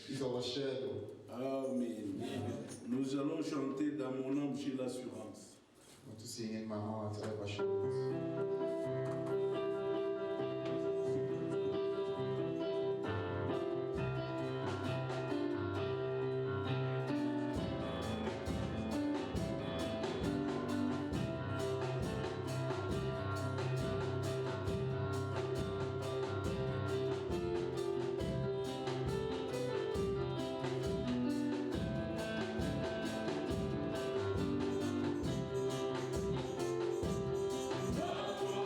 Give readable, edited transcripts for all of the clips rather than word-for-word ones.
is our shadow. Amen. Nous allons chanter dans mon âme, j'ai l'assurance. I want to sing in my heart, I have assurance. Love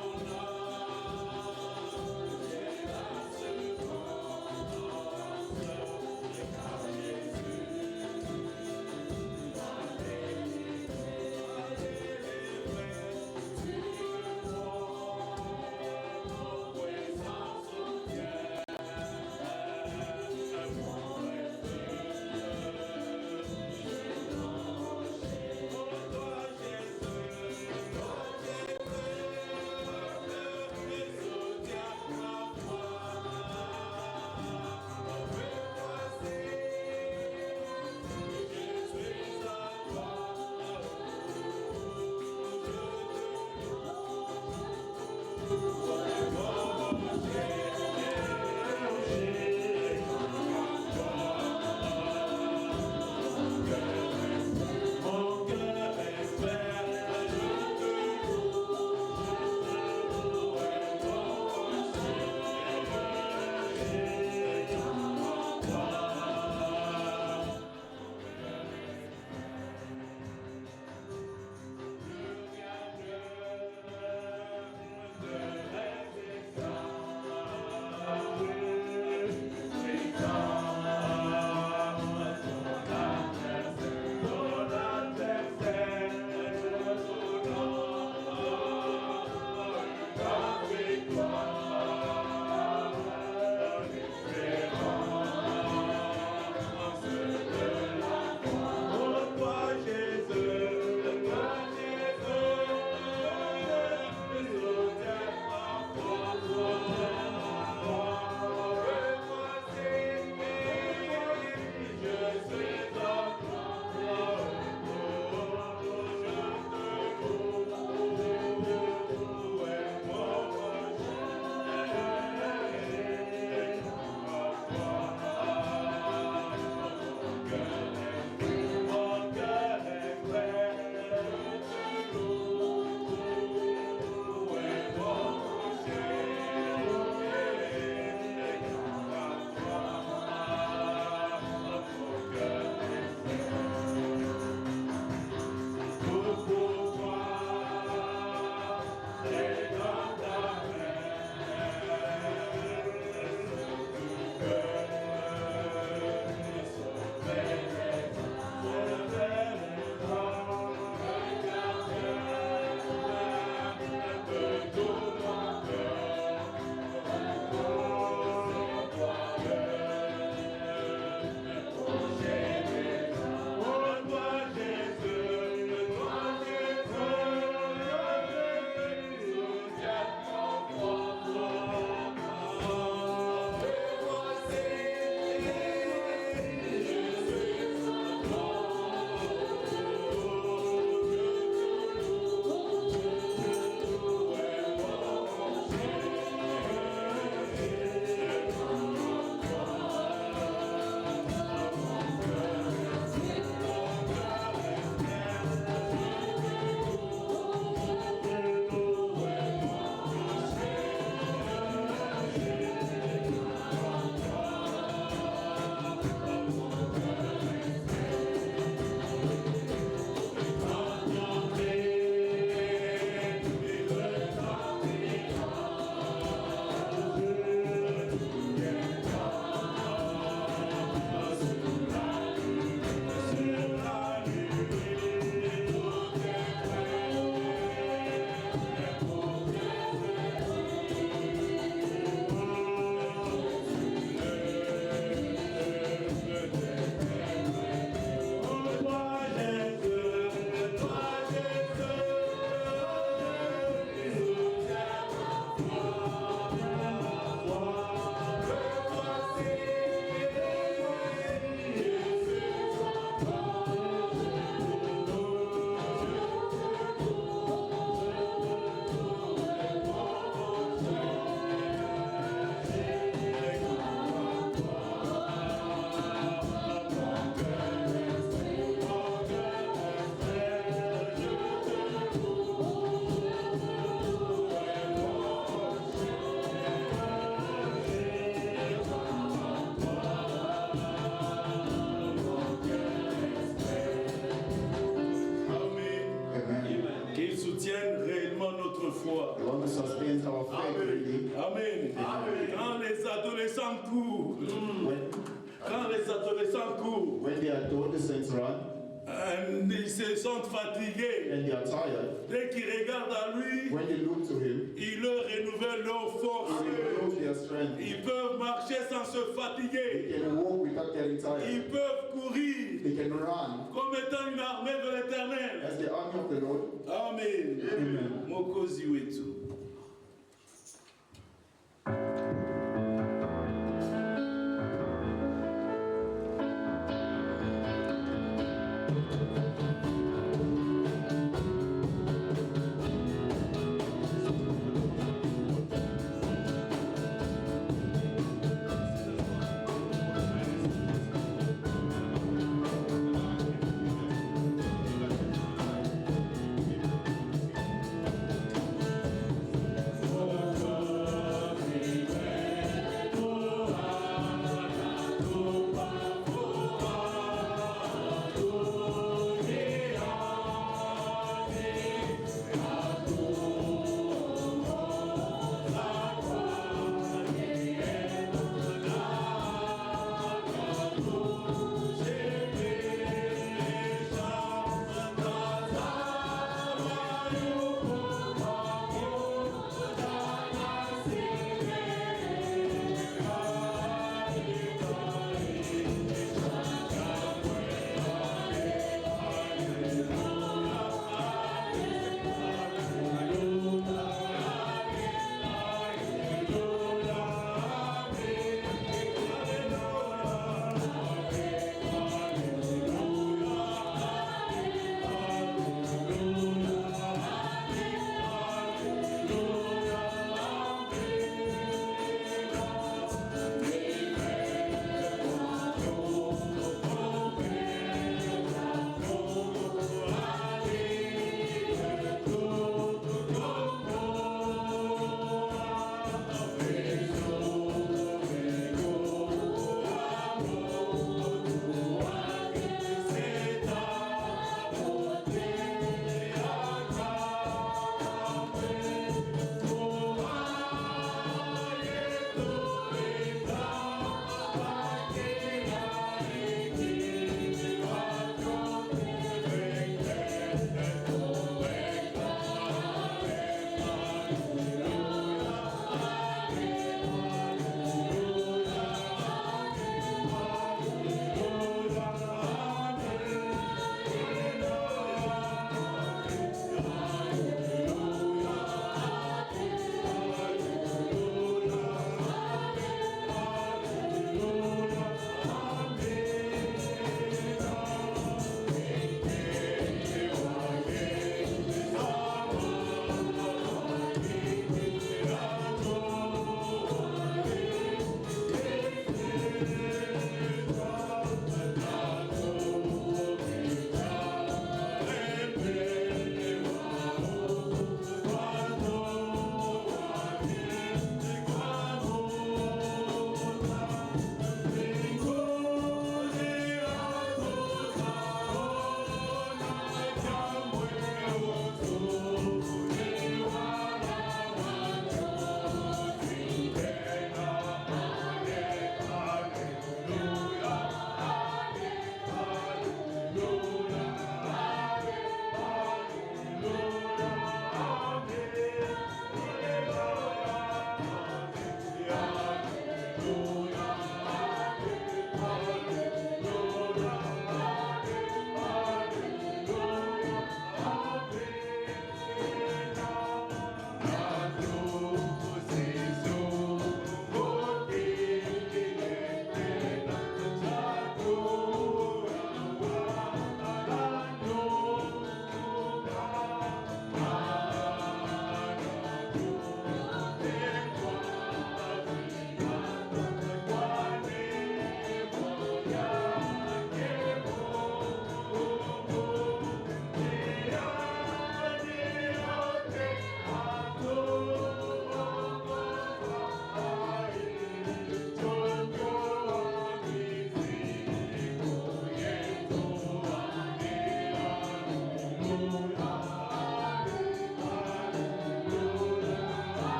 se sentent fatigués. and they are tired, Dès qu'ils regardent à lui, when they look to him, il leur renouvelle leur force. he renews their strength. Ils peuvent marcher sans se They fatiguer. can walk without getting tired. Ils peuvent courir They can run comme étant une armée de l'éternel. as the army of the Lord. Amen. Amen. Mokozi wetu.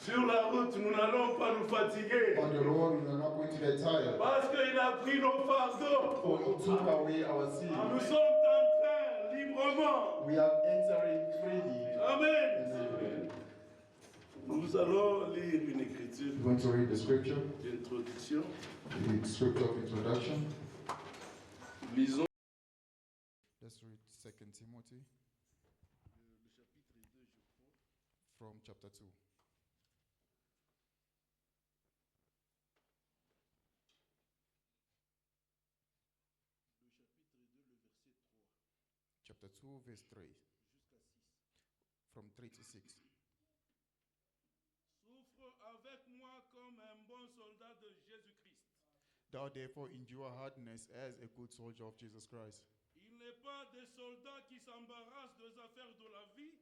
Sur la route, nous n'allons pas nous fatiguer. On the road, we are not going to get tired. Parce qu'il a pris nos fardeaux. For He took away our Nous sin. sommes en train librement. We are entering freely. Amen. Amen. Nous allons lire une écriture We're going to read the scripture, d'introduction. the scripture of introduction. Lisons Let's read 2 Timothy le chapitre 2, je crois. from chapter 2. Le chapitre 2, le verset 3 Chapter 2, verse 3, jusqu'à 6. from 3 to 6. Souffre avec moi comme un bon soldat de Jésus-Christ. Thou therefore endure hardness as a good soldier of Jesus Christ. Il n'est pas des soldats qui s'embarrassent des affaires de la vie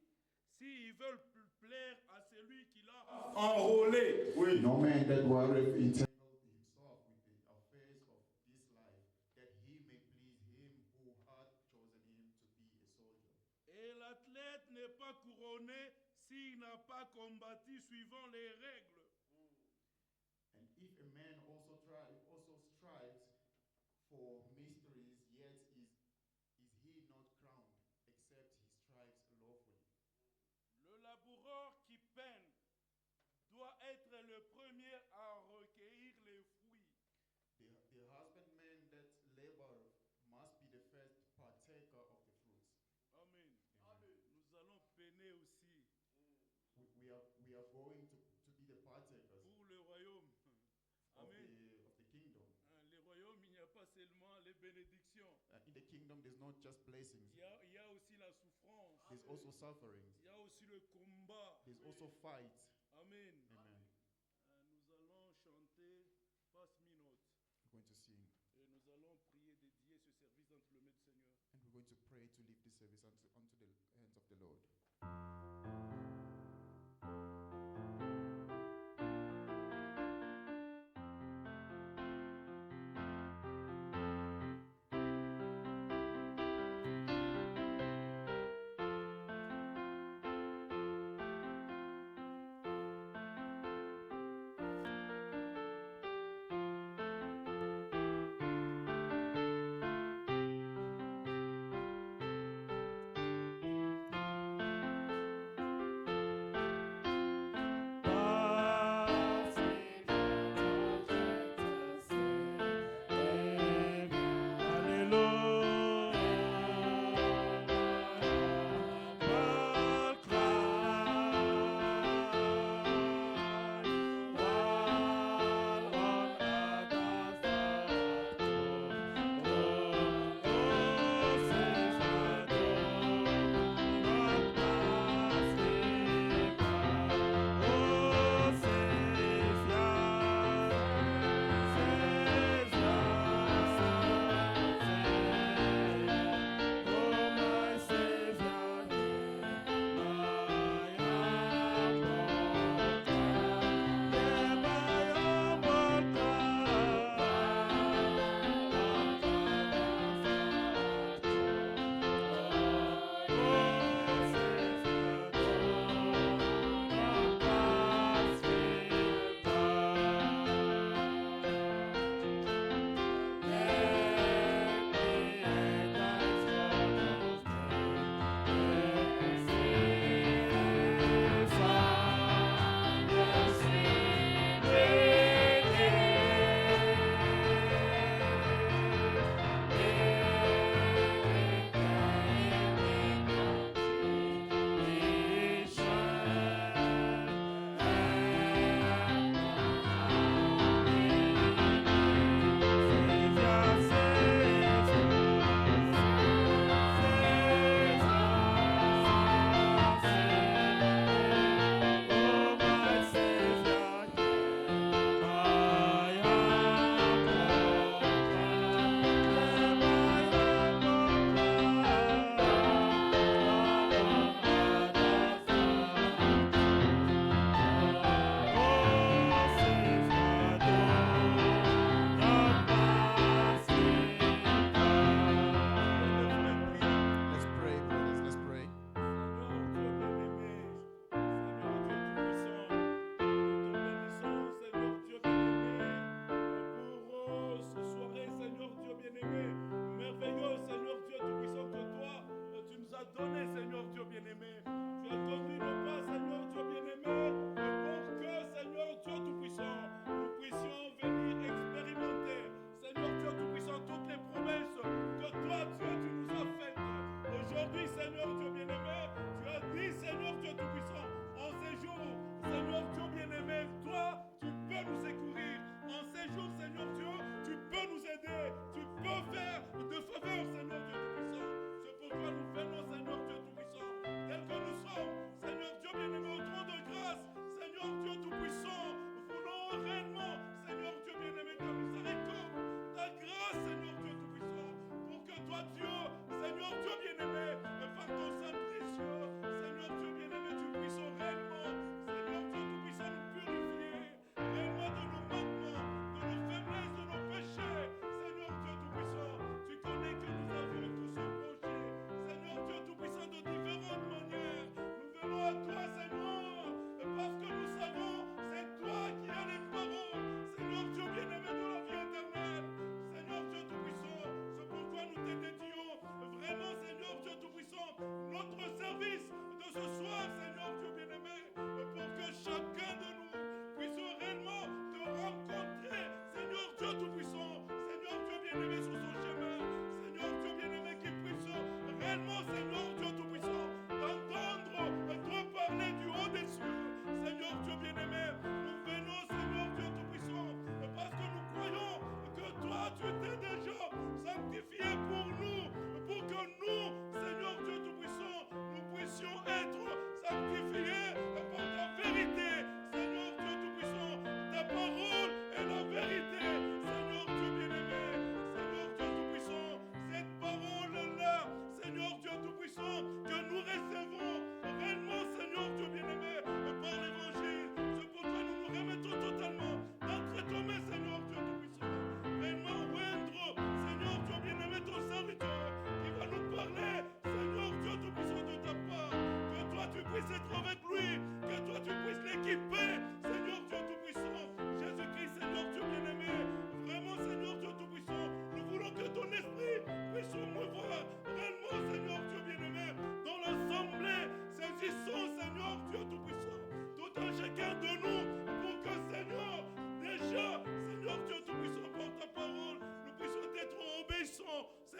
s'ils veulent plaire à celui qui l'a enrôlé. Oui. No man that worketh entangled himself with the affairs of this life, that he may please him who hath chosen him to be a soldier. Et l'athlète n'est pas couronné s'il n'a pas combattu suivant les règles. And if a man also strives for mysteries, yet is he not crowned, except he strives lawfully. Le laboureur qui peine doit être le premier à recueillir les fruits. The husbandman that labor must be the first partaker of the fruits. Amen. Amen. Nous allons peiner aussi We are going to be the partakers pour le royaume. Amen. of the kingdom. Le royaume, il n'y a pas seulement les bénédictions. In the kingdom, there's not just blessings. Il y a aussi la souffrance. There's also sufferings. Il y a aussi le combat. There's also fight. Amen. Amen. Nous allons chanter Passe Minute. We're going to sing. Et nous allons prier, dédier ce service entre le maître Seigneur. And we're going to pray to leave this service unto the hands of the Lord.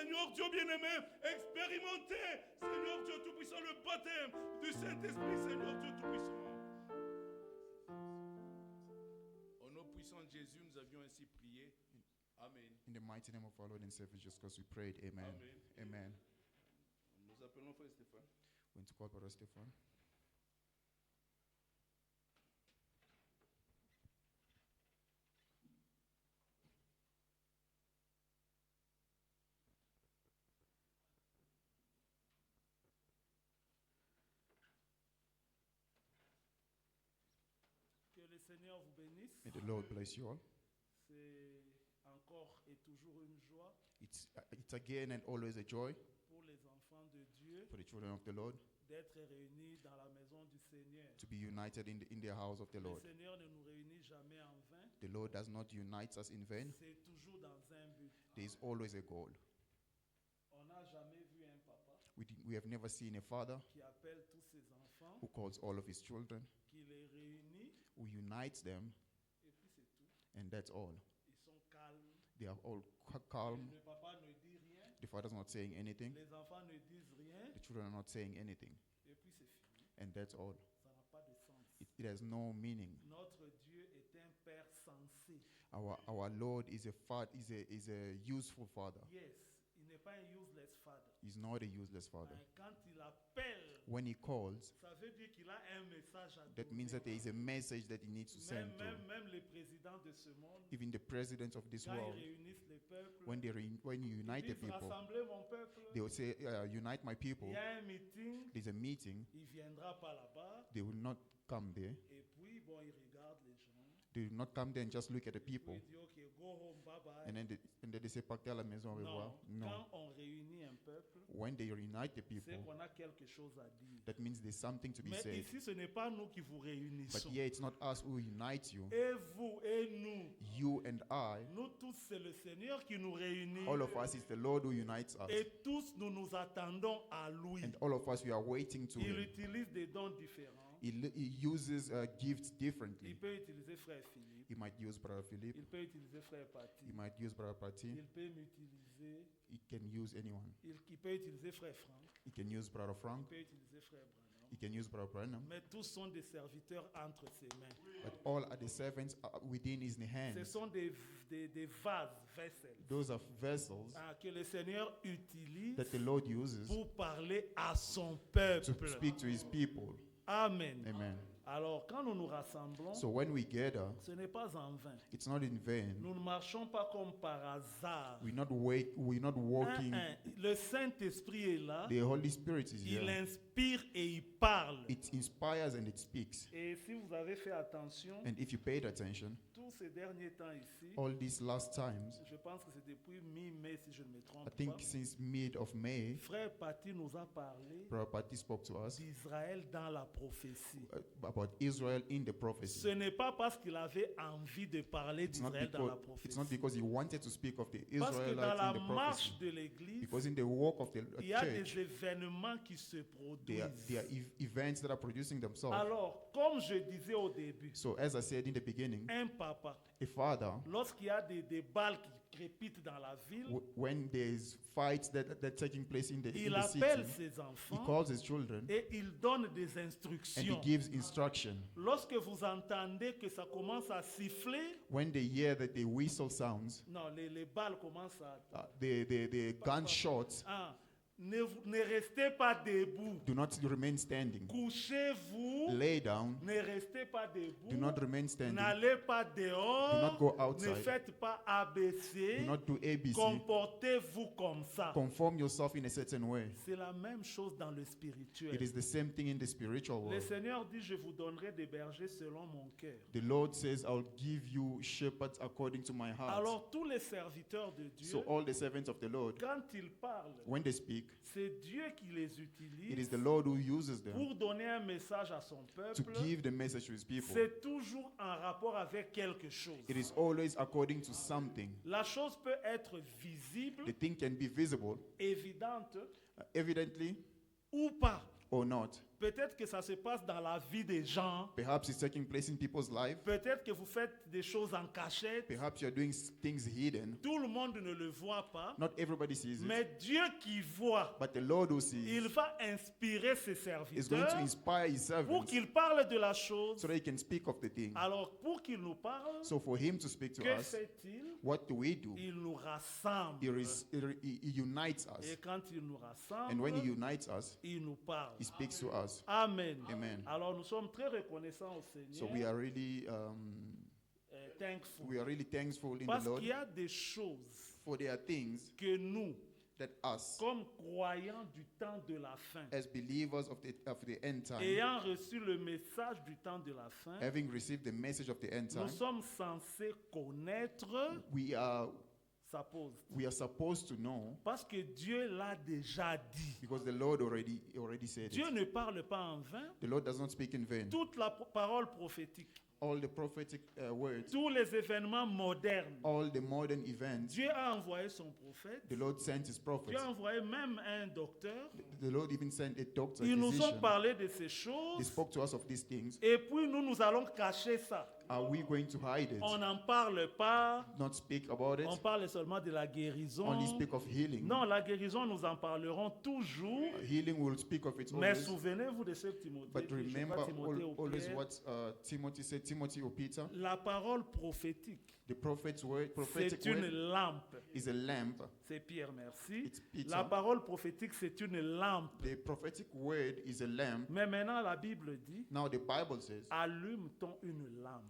Seigneur Dieu bien-aimé, expérimentez, Seigneur Dieu Tout-Puissant, le baptême du Saint-Esprit, Seigneur Dieu Tout-Puissant. Au nom puissant de Jésus, nous avions ainsi prié. Amen. In the mighty name of our Lord and Savior Jesus Christ, we prayed. Amen. Amen. Amen. Nous appelons Frère Stéphane. We're going to call Brother Stephen. Que le Seigneur vous bénisse. May the Lord bless you all. C'est encore et toujours une joie It's again and always a joy pour les enfants de Dieu for the children of the Lord d'être réunis dans la maison du Seigneur. to be united in the house of the Le Lord. Seigneur ne nous réunit jamais en vain. The Lord does not unite us in vain. C'est toujours dans un but. There is always a goal. On n'a jamais vu un papa We have never seen a father qui appelle tous ses enfants, who calls all of his children, qui les réunit, who unites them, et puis c'est tout. and that's all. Ils sont calmes. They are all calm. Le papa ne dit rien. The father's not saying anything. Les enfants ne disent rien. The children are not saying anything. Et puis c'est fini. And that's all. Ça n'a pas de sens. It has no meaning. Notre Dieu est un Père sensé. Our Lord is is a useful father. Yes, il n'est pas un useless father. He's not a useless father. Quand il appelle, When he calls, ça veut dire qu'il a un message à that means that there is a message that he needs to send to. Même les présidents de ce monde, Even the presidents of this quand world, ils réunissent les peuples, when you unite the ils disent people, rassembler mon peuple. they will say, unite my Il people. y a un meeting, There's a meeting. il viendra pas là-bas. They will not come there. Et puis, bon, il regarde les gens. They will not come there and just look at the Puis people. il dit, OK, go home, bye bye. And then they say, Partez à la maison, au revoir. Non, No. quand on réunit un peuple, When they unite the c'est people, qu'on a quelque chose à dire. that means there's something to be Mais said. ici, ce n'est pas nous qui vous But réunissons. yeah, it's not us who unite you. Et vous et nous, You and I, nous tous, c'est le Seigneur qui nous réunit. all of us, is the Lord who unites us. Et tous, nous nous attendons à lui. And all of us, we are waiting to Il Him. utilise des dons différents. He uses gifts differently. Il peut utiliser Frère Philippe. He might use Brother Philip. Il peut utiliser Frère Paty. He might use Brother Pati. Il peut m'utiliser. He can use anyone. Il peut utiliser Frère Franck. He can use Brother Il Frank. peut utiliser Frère Branham. He can use Brother Branham. Mais tous sont des serviteurs entre ses mains. But all are the servants within His Ce hands. sont des vases, vessels, Those are vessels que le Seigneur utilise that the Lord uses pour parler à son to peuple. speak to His people. Amen. Amen. Alors, quand nous nous rassemblons, So when we gather, ce n'est pas en vain. it's not in vain. Nous ne marchons pas comme par hasard. We're not walking. Le Saint-Esprit est là. The Holy Spirit is Il here. inspire et il parle. It inspires and it speaks. Et si vous avez fait attention, And if you paid attention, tous ces derniers temps ici, all these last times, je pense que c'est depuis mi-mai si je ne me I trompe think pas, since mid of May, Frère Paty nous a parlé Brother Pati spoke to us d'Israël dans la prophétie. about Israel in the Ce prophecy. n'est pas parce qu'il avait envie de parler It's not, d'Israël dans la it's not prophétie. because he wanted to speak of the Parce que dans Israelites la in the marche prophecy. de l'Église, Because in the walk of the il y a church, des événements qui se there are produisent. events that are producing themselves. Alors, comme je disais au début, So as I said in the beginning, un papa, a father, lorsqu'il y a des balles qui crépitent dans la ville, when there's fights that are taking place in the il appelle city, ses he enfants calls his children et il donne des and he instructions. gives instruction. Lorsque vous entendez que ça commence à siffler, When they hear that the whistle sounds, non, les balles commencent à... the gunshots, ne restez pas debout. do not remain standing. Couchez-vous. Lay down. Ne restez pas debout. Do not remain standing. N'allez pas Do dehors. not go outside. Ne faites pas ABC. Do not do ABC. Comportez-vous comme ça. Conform yourself in a certain way. C'est la même chose dans le spirituel. It is the same thing in the spiritual Le world. Seigneur dit, je vous donnerai des bergers selon mon cœur. The Lord says, I'll give you shepherds according to my heart. Alors tous les serviteurs de Dieu, So all the servants of the Lord, quand ils parlent, when they speak, c'est Dieu qui les it is utilise the Lord who uses them pour donner un message à son to peuple. give the message to His people. C'est toujours en rapport avec quelque chose. It is always according to something. La chose peut être visible, The thing can be visible, évidente evidently ou pas. or not. Peut-être que ça se passe dans la vie des gens. Perhaps it's taking place in people's life. Peut-être que vous faites des choses en cachette. Perhaps you're doing things hidden. Tout le monde ne le voit pas. Not everybody sees it. Mais Dieu qui voit, But the Lord who il sees va inspirer ses is going to serviteurs inspire his pour servants qu'ils parlent de la chose. so that he can speak of the thing. Alors, pour qu'il nous parle, So for him to speak to que us, fait-il? what do we do? Il nous rassemble. He unites us. Et quand il nous And when he rassemble, unites us, il nous parle. he speaks to us. Amen. Amen. Alors, nous sommes très reconnaissants au So Seigneur. we are really Thankful. thankful in Parce the Lord, qu'il y a des choses for there are things que nous, that us, comme croyants du temps de la fin, as believers of the end time, ayant reçu le message du temps de la fin, having received the message of the end nous time, sommes censés connaître we are sa pause. supposed to know, Parce que Dieu l'a déjà dit. because the Lord already said Dieu it. ne parle pas en vain. The Lord does not speak in vain. Toute la parole prophétique, All the prophetic words, tous les événements modernes, all the modern events, Dieu a envoyé son prophète. the Lord sent his prophets. Dieu a envoyé même un docteur. The Lord even sent a doctor, Ils nous ont physician. parlé de ces They choses. spoke to us of these things. Et puis nous allons cacher ça. Are we going to hide it? On n'en parle pas. Not speak about it? On parle seulement de la guérison. Only speak of healing? Non, la guérison, nous en parlerons toujours. Healing, we'll speak of it Mais always. souvenez-vous de ce que Timothée But dit, je sais remember pas, Timothée ou always Pierre. what Timothy said, Timothy or Peter. La parole prophétique, The prophet's word, prophetic c'est une word lampe. is a lamp. C'est Pierre, merci. It's Peter. La parole prophétique, c'est une lampe. The prophetic word is a lamp. Mais maintenant, la Bible dit, Now the Bible says, allume-t-on une lampe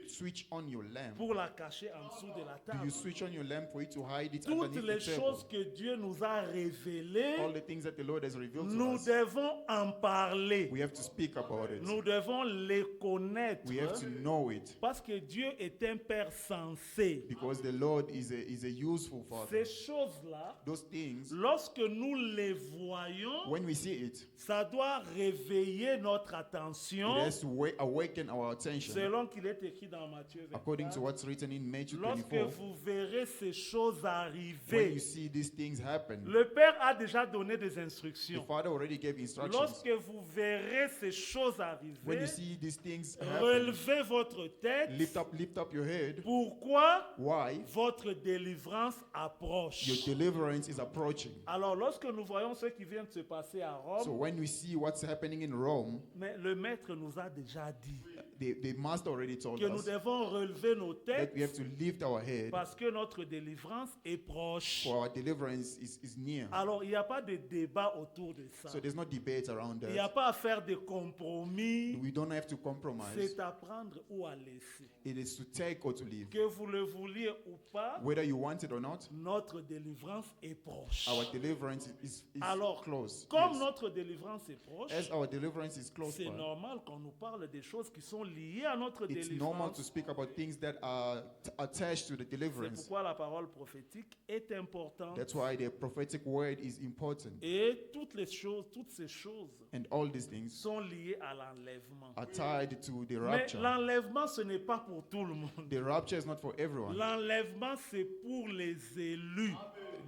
switch on your lamp. pour la cacher en dessous de la Do table. you switch on your lamp for it to hide it Toutes underneath les the table? choses que Dieu nous a révélées, All the things that the Lord has revealed to nous us, devons en parler. we have to speak about it. Nous devons les connaître. We have to know it, Parce que Dieu est un Père sensé. because the Lord is a useful Father. Ces choses-là, Those things, lorsque nous les voyons, when we see it, ça doit réveiller notre it attention, has to awaken our attention, selon qu'il est écrit dans Matthieu according to 24. what's written in Matthew Lorsque 24. vous verrez ces choses When arriver, you see these things happen, le Père a déjà donné des the instructions. Father already gave instructions. Lorsque vous verrez ces choses When arriver, you see these things happen, relevez votre tête. lift up your head. Pourquoi? Why? Votre délivrance Your approche. deliverance is approaching. Alors, lorsque nous voyons ce qui vient de se passer à So Rome, when we see what's happening in Rome, mais le Maître nous a déjà dit the Master already told que nous us devons relever nos that we have têtes to lift our head, parce que notre délivrance est proche. for our deliverance is near. Alors, il n'y a pas de débat autour de ça. So there's no debate around Il n'y a that. pas à faire de compromis. We don't have to compromise. C'est à prendre ou à laisser. It is to take or to leave. Que vous le vouliez ou pas, Whether you want it or not, notre délivrance est proche. our deliverance is Alors, close. comme Yes. notre délivrance est proche, As our deliverance is close c'est by, normal qu'on nous parle des choses qui sont liées à notre it's normal to délivrance. speak about things that are attached to the C'est deliverance. pourquoi la parole prophétique est importante. That's why the prophetic word is important. Et toutes ces choses And all these things sont liées à l'enlèvement. are tied to the Mais rapture. l'enlèvement, ce n'est pas pour tout le monde. The rapture is not for everyone. L'enlèvement, c'est pour les élus.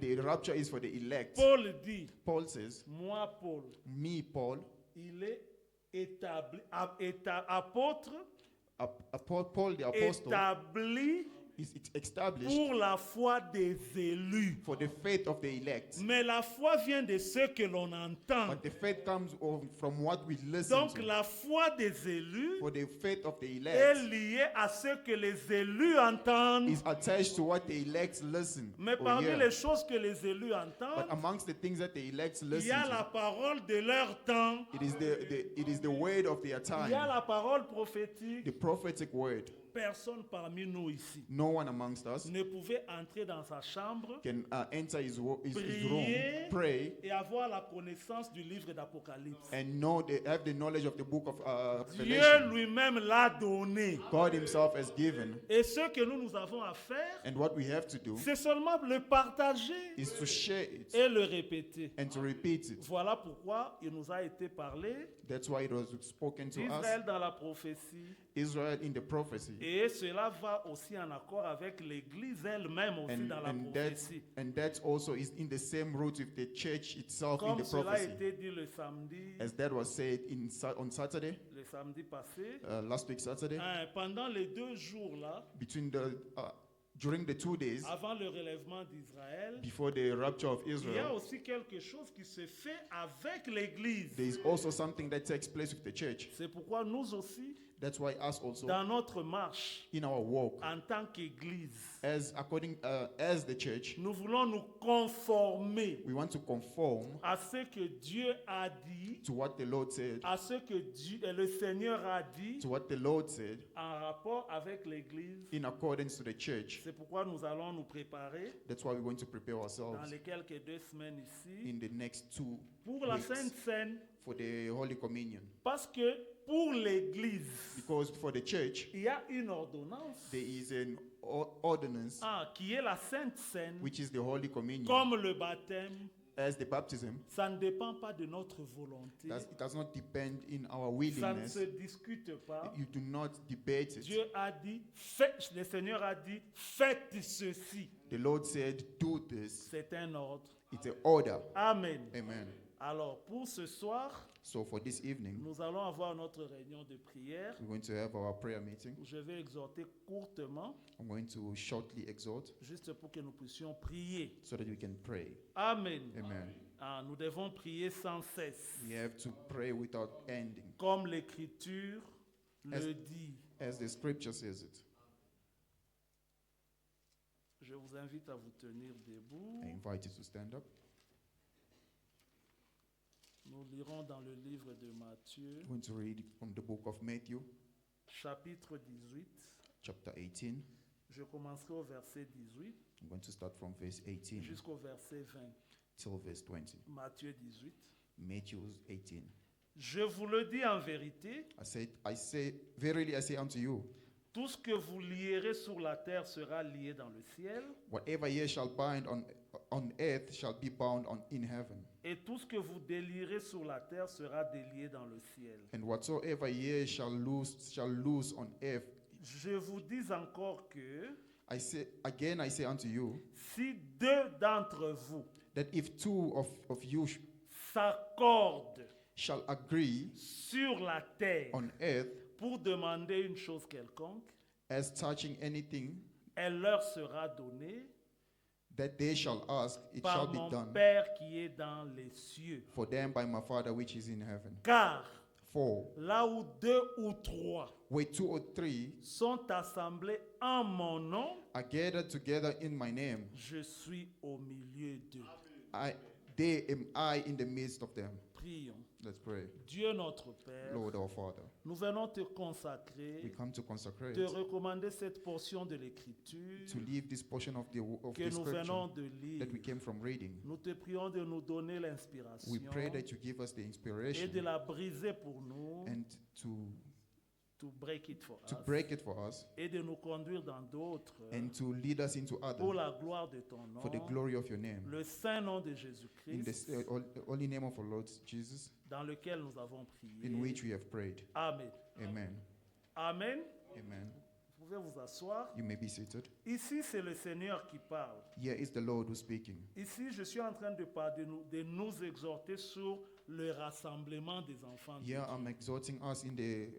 The rapture is for the elect. Paul dit, Paul says, moi, Paul, me, Paul, il est établi, apôtre, Paul the apostle, établi is established pour la foi des élus. for the faith of the elect. Mais la foi vient de ce que l'on entend. But the faith comes from what we listen Donc to. la foi des élus For the faith of the est elect liée à ce que les élus entendent. is attached to what the elect listen Mais or parmi hear. les choses que les élus But entendent, amongst the things that the elect il y listen a la to, parole de leur temps. it is the word of their Il y a time, la parole prophétique. the prophetic word. Personne parmi nous ici No one amongst us ne pouvait entrer dans sa chambre can enter his room, Prier. pray, et avoir la connaissance du livre d'Apocalypse. and have the knowledge of the book of Dieu Revelation. lui-même l'a donné. God himself has given. Et ce que nous avons à faire, And what we have to do c'est seulement le partager is to share it et le répéter. and to repeat it. Voilà pourquoi il nous a été parlé That's why it was spoken to us. d'Israël dans la prophétie Israel in the prophecy Et cela va aussi en accord avec l'Église elle-même aussi dans la prophétie. And that also is in the same route with the church itself in Comme the cela a prophecy. été dit le samedi, As that was said on Saturday, le samedi passé, last week Saturday, pendant les 2 jours là, between during the 2 days avant le relèvement d'Israël, before the rapture of il y a Israel, aussi quelque chose qui se fait avec l'Église. there is also something that takes place with the church. C'est pourquoi nous aussi, That's why us also, dans notre marche in our walk, en tant qu'Église, as the church, nous voulons nous conformer we want to conform à ce que Dieu a dit, to what the Lord said, à ce que le Seigneur a dit to what the Lord said, en rapport avec l'Église. in accordance to the church. C'est pourquoi nous allons nous préparer That's why we're going to prepare dans ourselves les quelques 2 semaines ici in the next 2 pour la weeks Sainte Seine, for the Holy Communion. parce que pour l'Église, Because for the church, il y a une ordonnance there is an ordinance, qui est la Sainte Seine, which is the Holy Communion. comme le baptême. As the baptism, Ça ne dépend pas de notre volonté. it does not depend in our Ça ne willingness. se discute pas. You do not debate it. Dieu a dit, le Seigneur a dit, faites ceci. The Lord said, do this. C'est un ordre. It's an order. Amen. Amen. Alors, pour ce soir, So for this evening, nous allons avoir notre réunion de prière. we're going to have our prayer meeting. Je vais exhorter courtement, I'm going to shortly exhort juste pour que nous puissions prier. so that we can pray. Amen. Amen. Nous devons prier sans cesse, We have to pray without ending, comme l'Écriture le dit. as the scripture says it. Je vous invite à vous tenir debout. I invite you to stand up. Nous lirons dans le livre de Matthieu, I'm going to read from the book of Matthew, chapitre 18. chapter 18. Je commencerai au verset 18 I'm going to start from verse 18 jusqu'au verset 20. till verse 20. Matthieu 18. Matthew 18. Je vous le dis en vérité, Verily I say unto you, tout ce que vous lierez sur la terre sera lié dans le ciel, whatever ye shall bind on earth shall be bound in heaven, et tout ce que vous délierez sur la terre sera délié dans le ciel. and whatsoever ye shall loose on earth. Je vous dis encore que I say unto you, si 2 d'entre vous that if 2 of you s'accordent shall agree sur la terre on earth pour demander une chose quelconque, as touching anything elle leur sera donnée that they shall ask, it par shall be mon done Père qui est dans les cieux. for them by my Father which is in heaven. Car For là où 2 ou 3 where 2 or 3 sont assemblés en mon nom, are gathered together in my name, je suis au milieu d'eux. there am I in the midst of them. Prions. Let's pray. Dieu notre Père, Lord our Father, nous venons te we consacrer, come to consecrate, te recommander cette portion de l'Écriture to leave this portion of the que nous scripture venons de lire. that we came from reading. Nous te prions de nous donner l'inspiration We pray that you give us the et de inspiration la briser pour nous, and to break it for us, break it for us et de nous conduire dans d'autres and to lead us into pour others la gloire de ton nom, for the glory of your name. le saint nom de In Jésus-Christ, the holy name of our Lord Jesus, dans lequel nous avons in prié. which we have prayed. Amen. Amen. Amen. Amen. Vous pouvez vous asseoir. You may be seated. Ici, c'est le Seigneur qui parle. Here is the Lord who's speaking. Ici, je suis en train de nous exhorter sur le rassemblement des enfants de Here Dieu. I'm exhorting us in the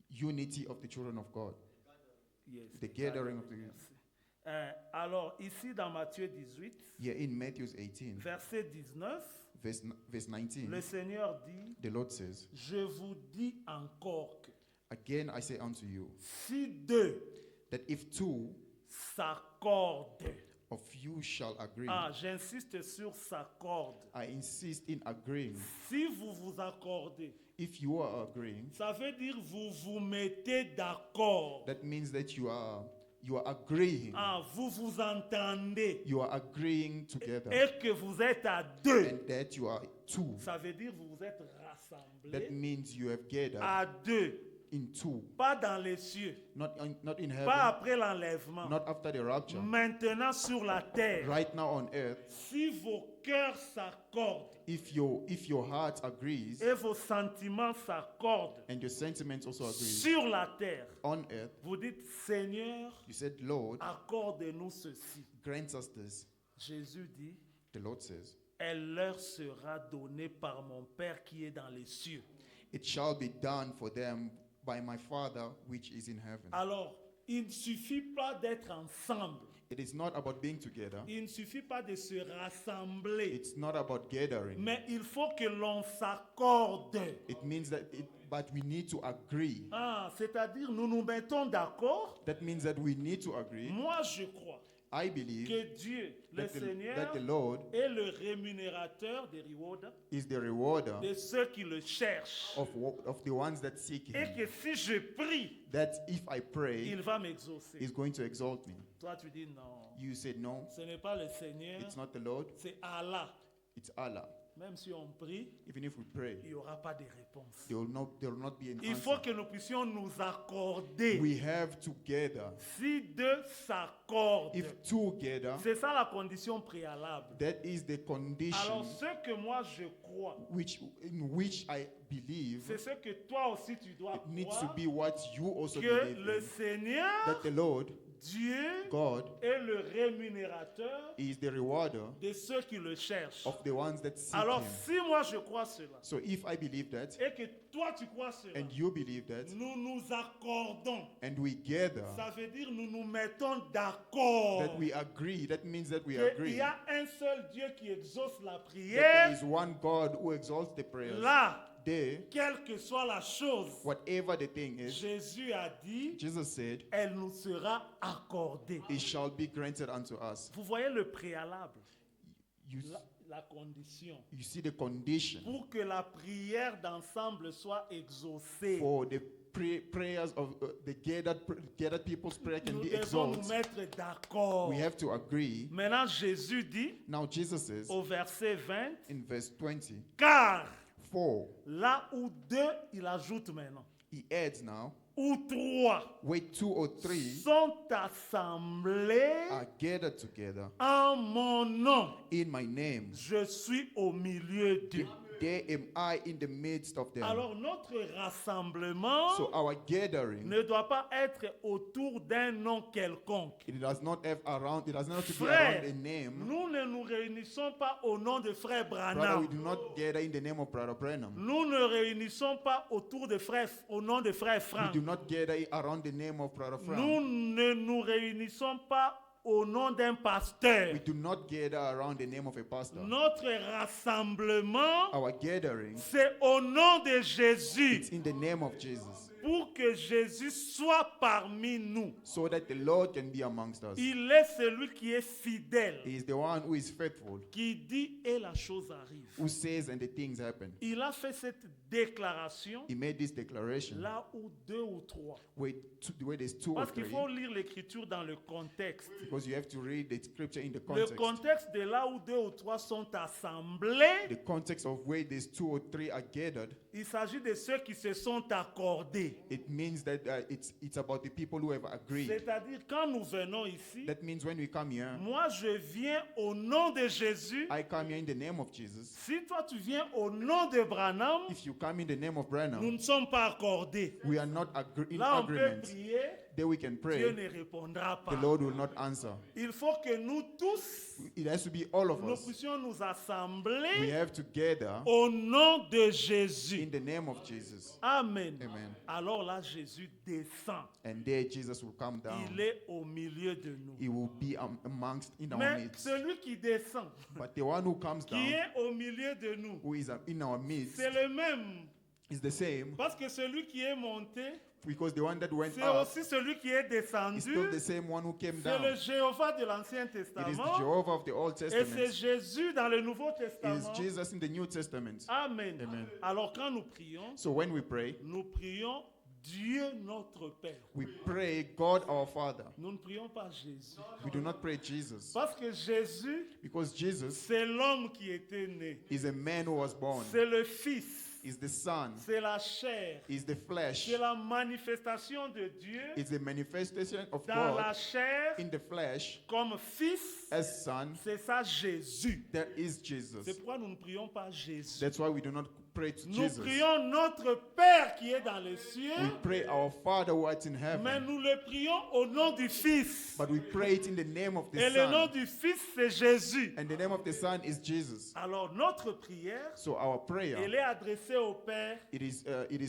unity of the children of God. Yes, The gathering of the merci. Alors, ici dans Matthieu 18, Here in Matthew 18, verset 19, verse 19, le Seigneur dit, the Lord says, je vous dis encore que again I say unto you, si 2 that if 2 s'accordent, of you shall agree, j'insiste sur s'accorde. I insist in agreeing. Si vous vous accordez, If you are agreeing, ça veut dire vous vous mettez d'accord. that means that you are agreeing. Vous vous entendez You are agreeing together, et que vous êtes à 2. and that you are 2. Ça veut dire vous vous êtes That rassemblés means you have gathered à 2 in two, pas dans les cieux, not in pas heaven, après l'enlèvement, not after the rapture, maintenant sur la terre. right now on earth. Si vos cœurs s'accordent If your heart agrees et vos sentiments s'accordent and your sentiments also agree sur la terre, on earth, vous dites, Seigneur, you said, Lord, accorde-nous ceci. grant us this. Jésus dit, The Lord says, elle leur sera donnée par mon Père qui est dans les cieux. it shall be done for them by my Father which is in heaven. Alors, il ne suffit pas d'être ensemble. It is not about being together. Il ne suffit pas de se rassembler. It's not about gathering. Mais il faut que l'on s'accorde. It means that but we need to agree. C'est-à-dire, nous nous mettons d'accord. That means that we need to agree. Moi, je crois I believe que Dieu, le that Seigneur, the Lord est le rémunérateur des rewards is the rewarder de ceux qui le cherchent. of the ones that seek Et him. que si je prie, That if I pray, il va m'exaucer. he's going to exalt me. Toi, tu dis non. You said no, Ce n'est pas le Seigneur, it's not the Lord, c'est Allah. it's Allah. Même si on prie, Even if we pray, il n'y aura pas de réponse. there will not be an Il faut answer. que nous puissions nous accorder. We have together. Si deux s'accordent, If together, c'est ça la condition préalable. that is the condition Alors ce que moi je crois, in which I believe. c'est ce que toi aussi tu dois It needs to croire, be what you also que believe le in. Seigneur, That the Lord, Dieu, God, est le rémunérateur is the rewarder de ceux qui le cherchent. of the ones that seek Alors him. si moi je crois cela, So if I believe that, et que toi tu crois cela, and you believe that, nous nous accordons. and we gather, Ça veut dire nous nous mettons d'accord. that we agree, that means that we Il agree y a un seul Dieu qui exauce la that there prière. is one God who exalts the prayers. Là, There, quelle que soit la chose, whatever the thing is, Jésus a dit, Jesus said, elle nous sera accordée. it shall be granted unto us. Vous voyez le préalable, You, la condition, you see the condition pour que la prière d'ensemble soit exaucée. for the prayers of the gathered people's prayer can Nous be devons nous exalted. mettre d'accord. We have to agree. Maintenant, Jésus dit Now Jesus says au verset 20, in verse 20, car for là où deux, il ajoute maintenant, he adds now, ou trois where 2 or 3 sont assemblés are gathered together en mon nom, in my name, je suis au milieu d'eux. there am I in the midst of them. Alors notre rassemblement So our gathering, ne doit pas être autour d'un nom quelconque. it does not have to be Frère, around a name. nous ne nous réunissons pas au nom de frère Brother, Branham. we do not gather in the name of Brother Branham. Nous ne réunissons pas autour de frère, au nom de frère We Franck. do not gather around the name of Brother Nous Frank. ne nous réunissons pas au nom d'un pasteur. We do not gather around the name of a pastor. Notre rassemblement, Our gathering, c'est au nom de Jésus, it's in the name of Jesus, pour que Jésus soit parmi nous. so that the Lord can be amongst us. Il est celui qui est fidèle, He is the one who is faithful, qui dit et la chose arrive. who says and the things happen. Il a fait cette déclaration He made this declaration là où deux ou trois. where there's 2 or Parce qu'il 3, faut lire l'écriture dans le contexte. because you have to read the scripture in the Le context. contexte de là où deux ou trois sont assemblés, The context of where there's 2 or 3 are gathered, il s'agit de ceux qui se sont accordés. it means that it's about the people who have agreed. C'est-à-dire, quand nous venons ici, That means when we come here, moi je viens au nom de Jésus. I come here in the name of Jesus. Si toi tu viens au nom de Branham, If you come in the name of nous Branham, ne sommes pas accordés. we are not in Là, on peut agreement. prier, Then we can Dieu pray, ne répondra the pas. Lord will not answer. Il faut que nous tous, It has to be all of nous us. puissions nous We assembler have to gather au nom de Jésus. in the name of Jesus. Amen. Amen. Alors là, Jésus descend. And there Jesus will come down. Il est au milieu de nous. He will be amongst in our Mais midst. celui qui descend, But the one who comes qui down, est au milieu de nous, who is in our midst, c'est le même. is the same, Parce que celui qui est monté, because the one that went c'est up aussi celui qui est is descendu. still the same one who came C'est le down. Jéhovah de l'Ancien It is the Testament. Jehovah of the Old Et c'est Testament. Jésus dans le Nouveau It is Testament. Jesus in the New Testament. Amen. Amen. Alors quand nous prions, So when we pray, nous prions Dieu notre Père. we pray God our Father. Nous ne prions pas Jésus. We do not pray Jesus, Parce que Jésus, because Jesus c'est l'homme qui était né. is a man who was born. C'est le Fils. is the Son, c'est la chair, is the flesh, c'est la manifestation de Dieu is the manifestation of dans la God chair in the flesh comme Fils. as Son. C'est ça Jésus. That is C'est Jesus. pourquoi nous ne prions pas Jésus. That's why we do not pray to Nous Jesus. prions notre Père qui est dans les cieux, We pray our Father who art in mais heaven, nous le prions au nom du Fils. but we pray it in the name of the Et le nom Son. du Fils, c'est Jésus. And the name of the Son is Jesus. Alors notre prière, So our prayer, elle est adressée au Père. it is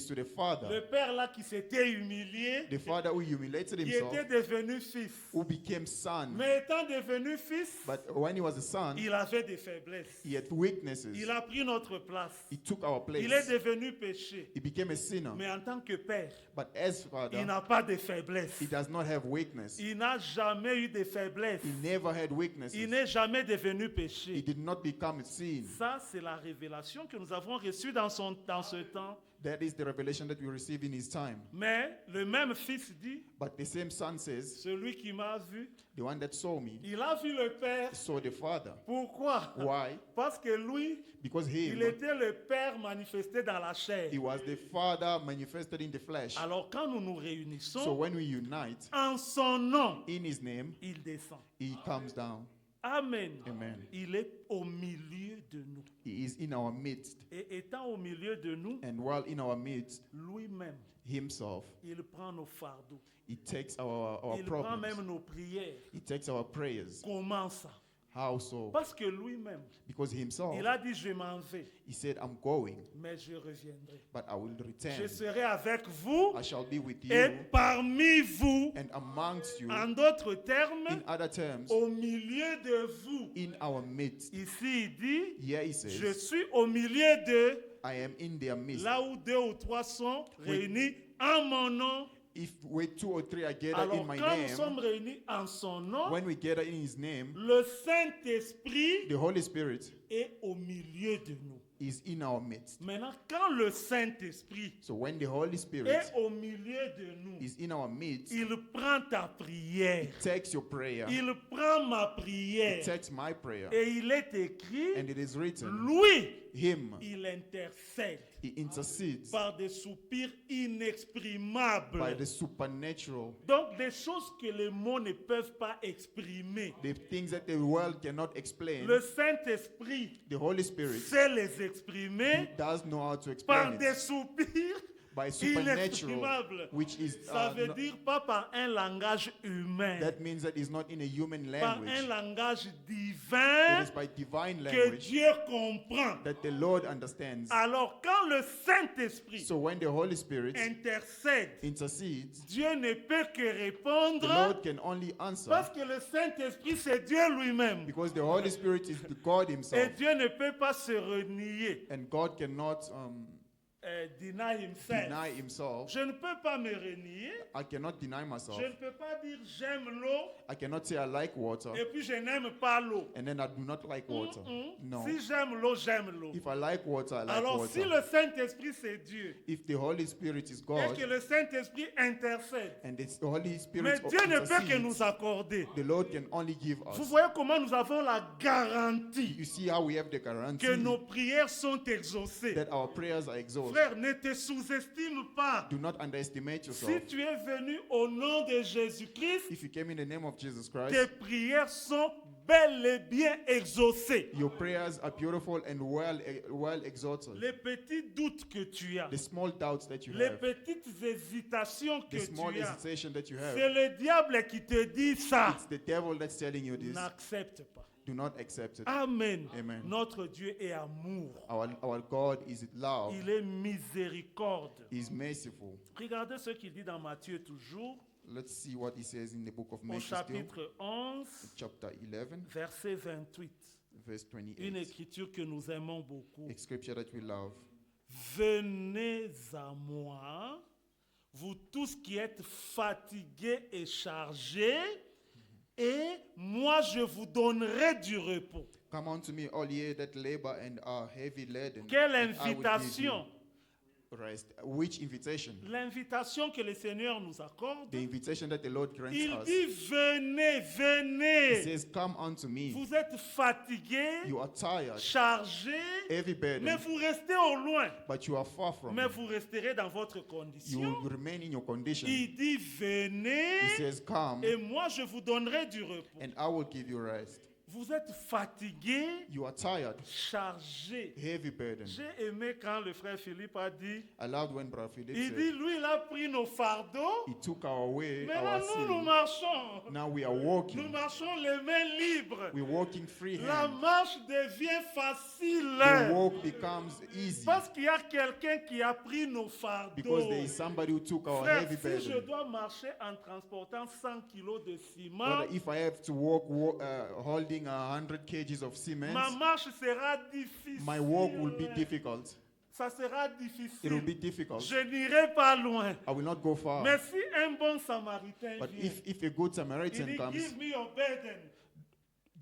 to the Le Father, Père là qui s'était humilié, the Father who humiliated qui himself, était devenu Fils. who became Son. Mais étant devenu Fils, But when he was a son, il avait des faiblesses. he had weaknesses. Il a pris notre place. He took our place. Il est devenu péché. He became a sinner. Mais en tant que Père, But as il Father, n'a pas de faiblesse. he does not have weakness. Il n'a jamais eu de faiblesse. He never had Il weaknesses. n'est jamais devenu He péché. did not become a sin. Ça, c'est la révélation que nous avons reçue dans ce temps. That is the revelation that we receive in his time. Mais le même Fils dit, But the same Son says, celui qui m'a vu, the one that saw me il a vu le Père. saw the Father. Pourquoi? Why? Parce que lui, Because il him, était le Père manifesté dans la chair. he was the Father manifested in the flesh. Alors quand nous nous So réunissons, when we unite en son nom, in his name, il descend. he comes down. Amen. Amen. Il est au milieu de nous. He is in our midst. Et étant au milieu de nous, And while in our midst, lui-même, himself, il prend nos fardeaux. he takes our Il prend problems. même nos prières. He takes our prayers. Comment ça? How so? Parce que lui-même, Because himself, il a dit, je m'en vais, he said, I'm going, mais je reviendrai. but I will Je return. serai avec vous I shall be with et you parmi vous. and amongst you. En d'autres termes, In other terms, au milieu de vous. in our midst. Ici, il dit, Here he je says, suis au milieu de, I am in their midst. là où 2 ou 3 sont réunis en mon nom. If we 2 or 3 are gathered Alors, in my quand nous sommes name, réunis en son nom, when we gather in his name, le Saint-Esprit the Holy Spirit est au milieu de nous. is in our midst. Maintenant, quand le Saint-Esprit So when the Holy Spirit est au milieu de nous, is in our midst, il prend ta prière. he takes your prayer, Il prend ma he prière. takes my prayer, Et il est écrit, and it is written, lui, him, il intercède he intercedes par des soupirs inexprimables. by the supernatural, Donc, des choses que les mots ne peuvent pas exprimer. the things that the world cannot explain. Le Saint-Esprit The Holy Spirit sait les exprimer does know how to par explain des it soupirs by supernatural, inexprimables. which is Ça veut dire pas par un langage humain, that means that it's not in a human par un language. langage It divin is by divine que language Dieu comprend. that the Lord understands. Alors quand le Saint-Esprit So when the Holy Spirit intercède, intercedes, Dieu ne peut que the répondre Lord can only answer parce que le Saint-Esprit c'est Dieu lui-même. because the Holy Spirit is the God Et himself, Dieu ne peut pas se renier, and God cannot deny himself. deny himself. Je ne peux pas me renier. I cannot deny myself. Je ne peux pas dire j'aime l'eau I cannot say I like water et puis je n'aime pas l'eau. and then I do not like water. No. Si j'aime l'eau, j'aime l'eau. If I like water, I like Alors si water. le Saint-Esprit c'est Dieu If the Holy Spirit is et God que le Saint-Esprit intercède, and the Holy mais Spirit Dieu ne peut que intercedes, nous accorder. the Lord can only give Vous us. voyez comment nous avons la garantie You see how we have the guarantee que nos prières sont exaucées. that our prayers are exhausted. Frère, ne te sous-estime pas. Do not underestimate Si yourself. tu es venu au nom de Jésus-Christ, If you came in the name of Jesus tes Christ, prières sont bel et bien exaucées. your prayers are beautiful and well exalted. Les petits doutes que tu as, The small doubts that you les have, petites hésitations que the small tu as, hesitation that you have, c'est le diable qui te dit ça. it's the devil that's telling you this. N'accepte pas. Do not accept it. Amen. Amen. Notre Dieu est amour. Our God is love. Il est miséricorde. He is merciful. Regardez ce qu'il dit dans Matthieu toujours, Let's see what he says in the book of au Matthew, still, chapitre 11, chapter 11, verset 28. verse Une 28. écriture que nous aimons beaucoup. A scripture that we love. Venez à moi, vous tous qui êtes fatigués et chargés, et moi je vous donnerai du repos. Come unto me, all ye that labor and are heavy laden. Quelle and I will give you. invitation! rest. Which invitation? L'invitation que le Seigneur nous accorde, The invitation that the Lord grants il us. dit venez, He venez. says, come unto me. Vous êtes fatigués, You are tired, chargés, heavy mais burden, vous restez au loin. but you are far from Mais me. vous resterez dans votre You condition. will remain in your condition. He Il dit venez says, come, et moi je vous donnerai du repos. and I will give you rest. Vous êtes fatigués, You are tired, chargés. heavy burden. J'ai aimé quand le frère Philippe a dit, I loved when Brother Philip il said, dit lui il a pris nos fardeaux. he took our way, Maintenant our nous sin. marchons. Now we are Nous walking. marchons les mains libres. We're walking free La hand. marche devient facile. The walk becomes easy Parce qu'il y a quelqu'un qui a pris nos because fardeaux. there is somebody who took our Frère, heavy si je burden. dois marcher en transportant 100 kilos de ciment, Brother, if I have to walk holding 100 kgs of cement, ma marche sera difficile. my walk will be difficult. Ça sera It will difficile. be difficult. Je n'irai pas loin. I will not go far. Mais si un bon samaritain But vient, if a good il Samaritan dit, comes, give me your burden.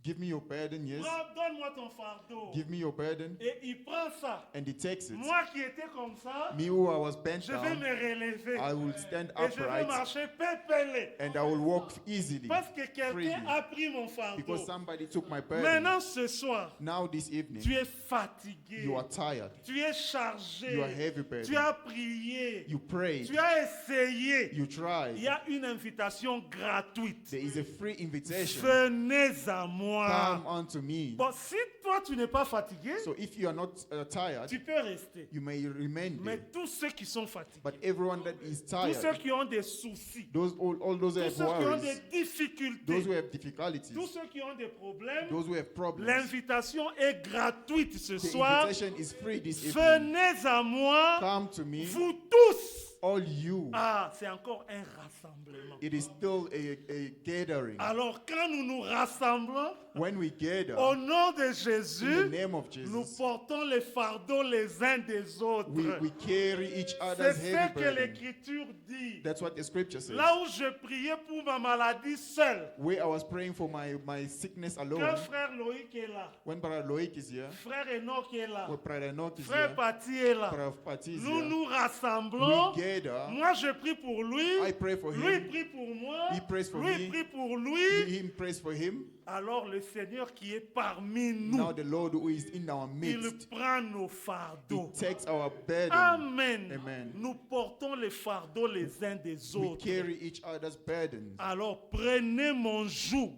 give me your burden, yes. Donne-moi ton fardeau. Give me your burden. Et il prend ça. And he takes it. Moi qui étais comme ça, Me who I was bent je vais me down, relever. I will stand Et je vais upright marcher pépélé. and I will walk easily Parce que quelqu'un freely a pris mon fardeau. because somebody took my burden. Maintenant ce soir, Now this evening, tu es fatigué. you are tired. Tu es chargé. You are heavy burden. Tu as prié. You prayed. Tu as essayé. You tried. Il y a une invitation gratuite. There is a free invitation. Venez à moi. Come unto me. Bon, si toi tu n'es pas fatigué, So if you are not tired, tu peux rester. you may remain Mais there. tous ceux qui sont fatigués, But everyone that is tous ceux tired, qui ont des soucis, all those who tous have ceux qui ont worries, des difficultés, those who have difficulties, tous ceux qui ont des problèmes, those who have problems, l'invitation est gratuite ce the soir. invitation is free this evening. Venez à moi, Come to me, vous tous. all you. Ah, c'est encore un rassemblement. It is still a gathering. Alors quand nous nous rassemblons, When we gather au nom de in the Jésus, name of nous Jesus, portons les fardeaux les uns des autres. we carry each C'est other's ce heavy que burden. l'Écriture dit. That's what the scripture says. Là où je priais pour ma maladie seule, Where I was praying for my sickness alone, quand frère Loïc est là, when Brother Loic is here, frère Enoch est là, when Brother Enoch is frère here, Pati est là, Brother Pati is nous here, nous rassemblons. we gather. Moi je prie pour lui, I pray for lui him. prie pour moi, He prays for lui me. prie pour lui. Him prays for him. Alors le Seigneur qui est parmi Now nous, the Lord who is in our il midst, prend nos He fardeaux. takes our burden. Amen. Amen. Nous portons les fardeaux les uns des We autres. carry each other's burdens. Alors prenez mon joug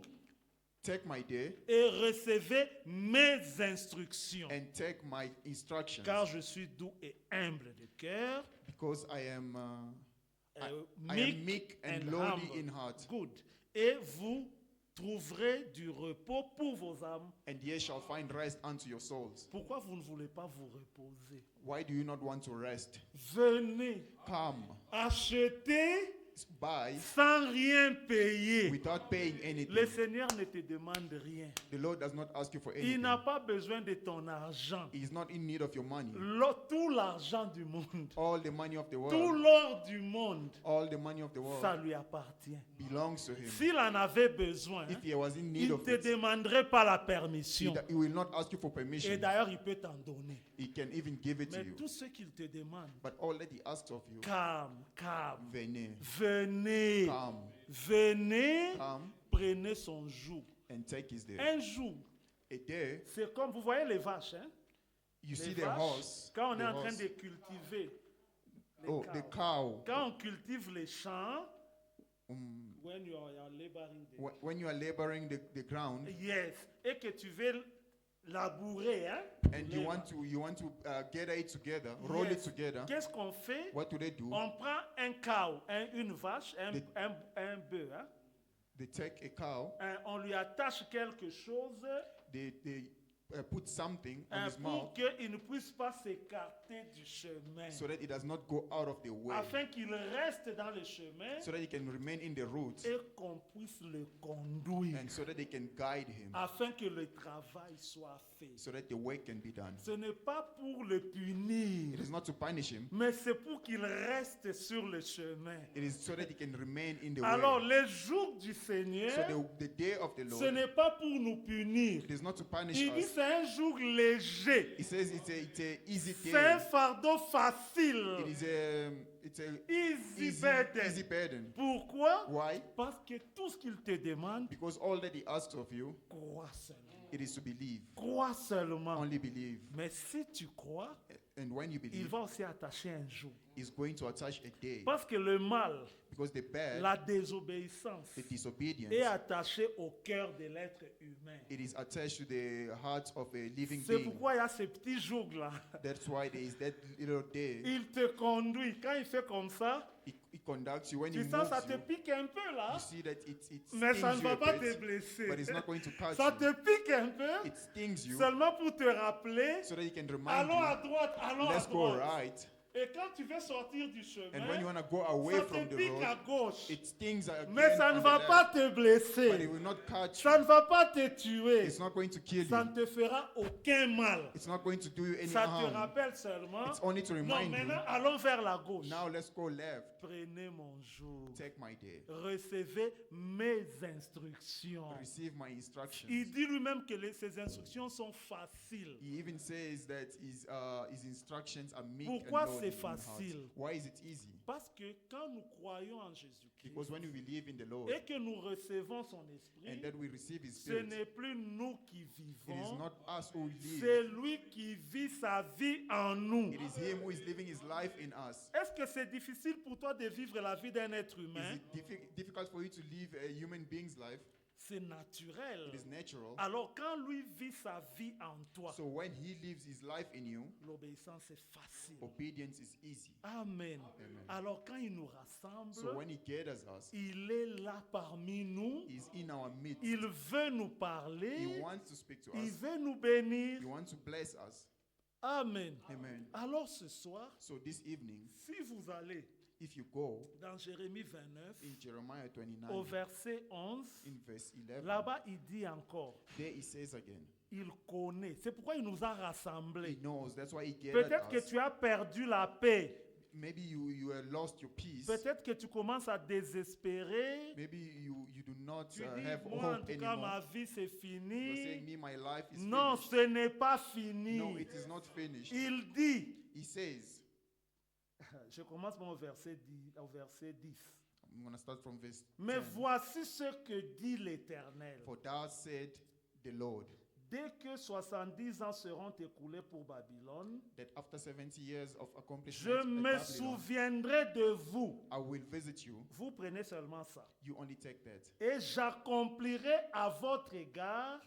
Take my day et recevez mes instructions. and take my instructions, Car je suis doux et humble de cœur, because I am meek and and lowly humble. in heart. Good. Et vous trouverez du repos pour vos âmes. And ye shall find rest unto your souls. Pourquoi vous ne voulez pas vous reposer? Why do you not want to rest? Venez Come, acheter buy sans rien payer. without paying Le anything. Seigneur ne te demande rien. The Lord does not ask you for Il anything. n'a pas besoin de ton argent. He is not in need of your money. Tout l'argent du monde, All the money of the tout world, l'or du monde, all the money of the ça world lui appartient. belongs to him. S'il en avait besoin, If he was in need il ne of te it, demanderait pas la permission. he will not ask you for Et permission. d'ailleurs, il peut t'en donner. He can even give it to Mais you. tout ce qu'il te demande, But all that he asks of you, calme, venez, venez, come, venez, come prenez son joug. and take his day. Un joug, A day, c'est comme, vous voyez les vaches, hein? you Les see the vaches, horse, quand on the est en train horse- de cultiver les oh, the cows. cow. Quand on cultive les champs, Um, when you are laboring the when you are laboring the ground yes, et que tu veux labourer, hein? and les- you want to gather it together, roll it Yes. together, Qu'est-ce qu'on fait? what do they do? On prend un cow, une vache, Des- un bœuf, hein? They take a cow, On lui attache quelque chose they put something on his pour mouth qu'il ne puisse pas s'écarter du chemin. so that it does not go out of the way, Afin qu'il reste dans le chemin so that he can remain in the root, et qu'on puisse le conduire. and so that they can guide him, Afin que le travail soit fait. so that the work can be done. Ce n'est pas pour le punir, It is not to punish him, mais c'est pour qu'il reste sur le chemin. it is so that he can remain in the Alors, way. les jours du Seigneur, So the day of the ce Lord, n'est pas pour nous punir. it is not to punish Il dit us. c'est un joug léger. He says it's a easy C'est un day. fardeau It facile. is it's a Easy easy burden. burden. Pourquoi? Why? Parce que tout ce qu'il te demande, Because all that he asks of you, crois seulement. it is to believe. Crois seulement. Only believe. Mais si tu crois, And when you il believe, va aussi attacher un joug. he's going to attach a day. Parce que le mal, Because the bad, la désobéissance, the disobedience, est attaché au cœur de l'être humain. it is attached to the heart of a living C'est being. pourquoi il y a ce petit joug-là. That's why there is that little day. Il te conduit. Quand il fait comme ça, It conducts you. When he tu sens moves ça te you, pique un peu là. you see that it Mais ça ne stings you va a pas te bit, blesser. but it's not going to cut Ça you. te pique un peu. It stings you Seulement pour te rappeler, so that he can remind allons à you, droite, allons à let's go droite. right. Et quand tu veux sortir du And when you chemin, want to go away ça te from the pique à road, gauche. it stings again Mais ça on ne the va left, pas te but blesser. it will not cut Ça you. ne va pas te tuer. It's not going to kill Ça you. ne te fera aucun mal. It's not going to do you any Ça te harm. rappelle seulement. It's only to Non, remind you. maintenant, allons vers la gauche. Now let's go left. Prenez mon jour. Take my day. Recevez mes instructions. Receive my instructions. Il dit lui-même que ces instructions sont faciles. He even says that his instructions are meek Pourquoi and lowly c'est in heart. facile? Why is it easy? Parce que quand nous croyons en Jésus-Christ Because when we believe in the Lord et que nous recevons son and esprit, that we receive His ce Spirit, n'est plus nous qui it is vivons, not us who c'est live. lui qui vit sa vie en nous. It is Him who is living His life in us. Est-ce que c'est difficile pour toi de vivre la vie d'un être Is humain? it difficult for you to live a human being's life? C'est naturel. It is natural. Alors quand lui vit sa vie en toi, So when He lives His life in you, l'obéissance est facile. obedience is easy. Amen. Amen. Alors quand il nous rassemble, So when He gathers us, il est là parmi nous. He's in our midst. Il veut nous He parler. wants to speak to Il us. veut nous bénir. He wants to bless us. Amen. Amen. Alors ce soir, So this evening, si vous allez if you go dans Jérémie 29, in Jeremiah 29, au verset 11, in verse 11, là-bas il dit encore, there he says again, il connaît. C'est pourquoi il nous a he rassemblés. knows. That's why he gathered Peut-être que us. tu as perdu la paix. Maybe you lost your peace. Peut-être que tu commences à désespérer. Maybe you do not Tu dis, have moi en hope tout cas, ma anymore. vie c'est You're saying, fini. me, my life is Non, finished. ce n'est pas fini. No, it is not finished. Il dit, He says, je commence mon verset 10, au verset 10. I'm going to start from verse Mais 10. voici ce que dit l'Éternel. For thou said the Lord, Dès que 70 ans seront écoulés pour Babylone, that after 70 years of accomplishment je at me Babylon, souviendrai de vous. I will visit you. Vous prenez seulement ça. You only take that. Et j'accomplirai à votre égard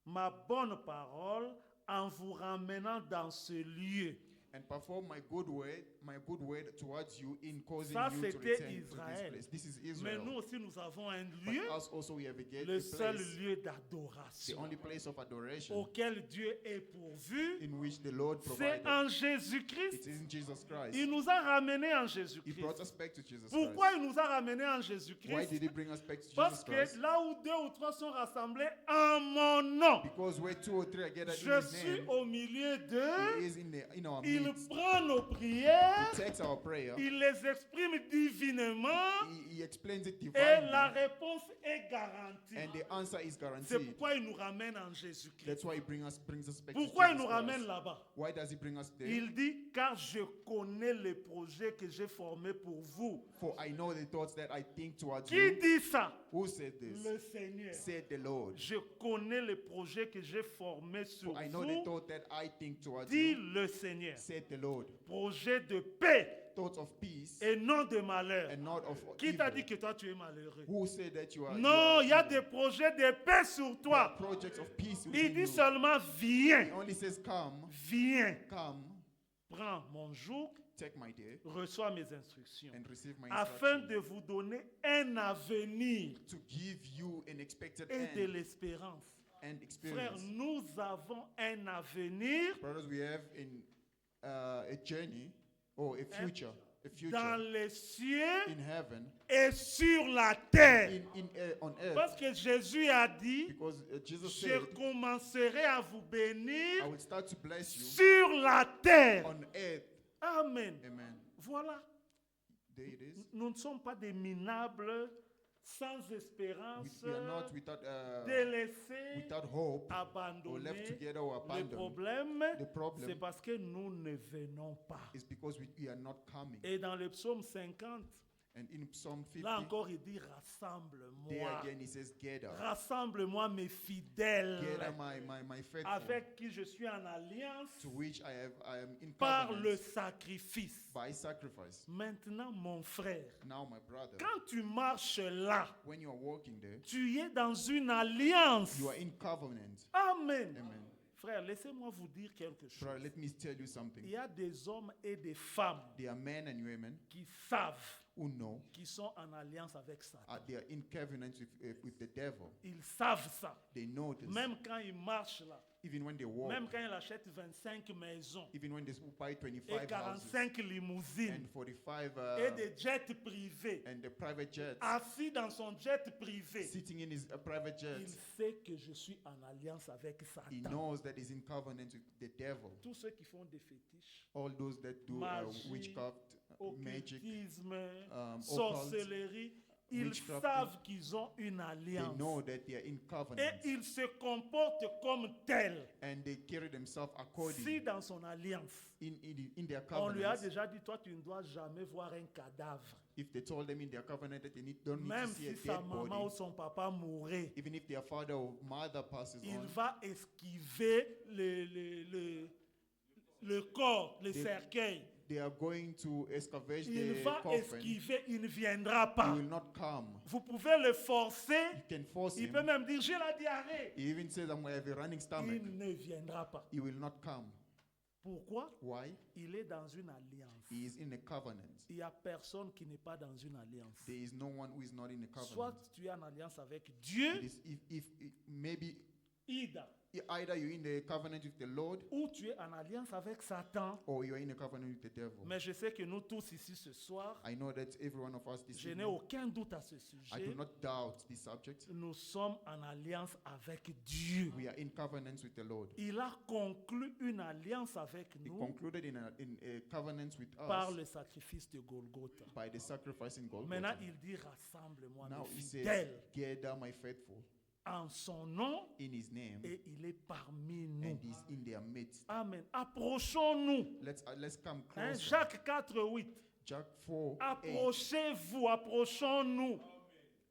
ma bonne parole en vous ramenant dans ce lieu. And perform my good word towards you in causing Ça, you to c'était return to Israël. this place. This is Mais Israel. nous aussi, nous avons un But lieu, us also we have a le seul place, lieu the d'adoration only place of adoration auquel Dieu est pourvu. in which the Lord C'est provided. en It Jésus-Christ. is in Jesus Christ. Il nous a ramenés en He Jésus-Christ. brought us back to Jesus Pourquoi Christ. il nous a ramenés en Why Jésus-Christ? did He bring us back to Parce Jesus que Christ? là où 2 ou 3 sont rassemblés en mon nom, Because where 2 or 3 are gathered je in His suis name, au milieu He d'eux. is in our Il midst. prend nos prières, He takes our prayer. il les exprime divinement He explains it et la divinely, réponse est garantie. and the answer is C'est guaranteed. pourquoi il nous ramène en Jésus-Christ. That's why He brings us back Pourquoi to il nous Jesus ramène Christ. là-bas? Why does He bring us there? Il dit, car je connais les projets que j'ai formés pour vous. For I know the thoughts that I think towards Qui you. dit ça? Who said this? Le Seigneur. Said the Lord. Je connais les projets que j'ai formés sur For I know the vous, thought that I think towards dit you. le Seigneur. Said the Lord. Projet de paix Thoughts of peace et non de malheur. and not of Qui t'a dit evil. que toi tu es malheureux? Who said that you are? Non, il y a evil? des projets de paix sur There are toi. projects of peace Il within dit you. seulement He viens, only says, come, viens, come, prends mon joug, take my day reçois mes instructions, and receive my afin instruction de vous donner un avenir to give you an expected et de end l'espérance. and Frères, experience. nous avons un avenir Brothers, we have a journey or a future dans les cieux in heaven, et sur la terre. on earth. Parce que Jésus a dit, Because Jesus je said, commencerai à vous I bénir will start to bless you sur la terre. on earth. Amen. Amen. Voilà. There it is. Nous ne sommes pas des minables sans espérance, we are not without, délaissés, without hope, or left abandonnés. together or Le abandoned. problème, The problem c'est parce que nous ne venons pas. is because we are not coming. Et dans le psaume 50, And in Psalm 50, là encore, il dit there rassemble-moi. again he says, gather. Rassemble-moi mes fidèles Gather my faithful, avec qui je suis en alliance to which I am in par le covenant sacrifice. by sacrifice. Maintenant, mon frère, Now, my brother, quand tu marches là, when you are walking there, tu es dans une alliance. you are in covenant. Amen. Amen. Frère, laissez-moi vous dire quelque chose. Brother, let me tell you Il something. y a des hommes et des femmes There are men and women qui savent who know qu'ils sont en alliance avec Satan. they are in covenant with the devil. Ils savent ça. They know this. Même quand ils marchent là, Even when they walk, même quand ils achètent 25 maisons even when they buy et 25 houses 45 limousines and 45 et des jets privés, and the private jets, assis dans son jet privé, sitting in his private jet, il sait que je suis en alliance avec he Satan. knows that he's in covenant with the devil. Tous ceux qui font des fétiches, All those that do Magie, witchcraft, magic, occultisme, occult, sorcellerie, ils witchcraft, savent qu'ils ont une they alliance. know that they are in Et covenant ils se comportent comme tels. and they carry themselves Si according dans son alliance, in their on lui a covenant. déjà dit, toi tu ne dois jamais voir un cadavre. If they told them in their covenant that don't need Même to see a si sa dead maman ou body, son papa mourrait, even if their father or mother passes il on, va esquiver le corps, le They- cercueil. they are going to excavate Il the va coffin. esquiver, il ne viendra He pas. will not come. Vous pouvez le forcer, You can force il him. peut même dire j'ai la diarrhée. He even says, I'm going to have a running stomach. Il ne viendra pas. He will not come. Pourquoi? Why? Il est dans une alliance. He is in a covenant. Il n'y a personne qui n'est pas dans une alliance. There is no one who is not in a Soit covenant. tu es en alliance avec Dieu, It is if maybe Ida, either you're in the covenant with the Lord ou tu es en alliance avec Satan. or you're in a covenant with the devil. Mais je sais que nous tous ici ce soir, I know that every one of us this je n'ai evening, aucun doute à ce I sujet. do not doubt this subject. Nous sommes en alliance avec Dieu. We are in covenant with the Lord. Il a conclu une alliance avec He nous concluded in a covenant with par us le sacrifice de Golgotha. by the sacrifice in Maintenant, Golgotha. il dit rassemble-moi Now mes he says, fidèles gather my faithful en son nom in his name, et il est parmi nous. and he's in their midst. Amen. Approchons-nous. Let's come Hein, closer. Jacques 4, 8. Jack 4, 8. Approchez-vous, approchons-nous.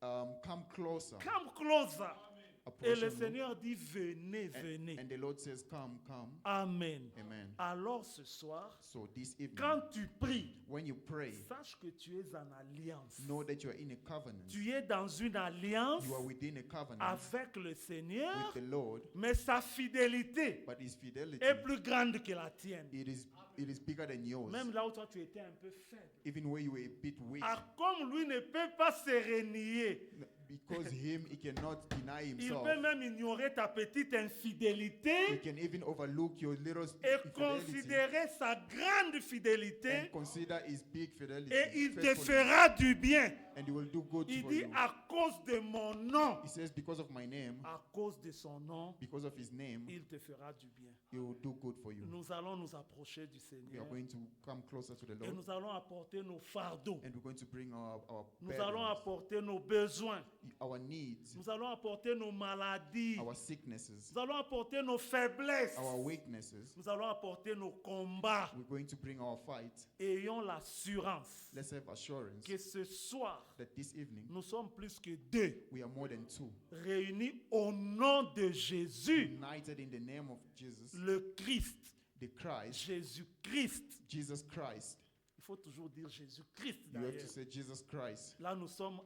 Come closer. Come closer. Et Approach le him. Seigneur dit venez, venez. And the Lord says, come, come. Amen. Amen. Alors ce soir, So this evening, quand tu pries, when you pray, sache que tu es en alliance. know that you are in a covenant. Tu es dans une alliance You are within a covenant avec le Seigneur, with the Lord, mais sa fidélité but his fidelity, est plus grande que la tienne. it is bigger than yours. Même là où toi tu étais un peu faible. Even where you were a bit weak, Ah, comme lui ne peut pas se renier, because he cannot deny il himself. peut même ignorer ta petite He infidélité can even overlook your little et infidelity considérer sa grande fidélité and consider his big fidelity. et il te faithfulness, fera du bien. and he will do good Il for dit you. à cause de mon nom, He says, because of my name, à cause de son nom, because of his name, il te fera du bien. he will do good for you. Nous allons nous approcher du We Seigneur are going to come closer to the et Lord, nous allons apporter nos fardeaux. and we're going to bring our Nous allons burdens, apporter nos besoins. our needs, Nous allons apporter nos maladies. our sicknesses, Nous allons apporter nos faiblesses. our weaknesses. Nous allons apporter nos combats. We're going to bring our fight. Ayons l'assurance Let's have assurance que ce soir, that this evening nous sommes plus que deux we are more than two, réunis au nom de Jésus, united in the name of Jesus, le Christ. the Christ, Jésus-Christ. Jesus Christ. Il faut toujours dire Jésus-Christ You have d'ailleurs. to say Jesus Christ. Là, nous sommes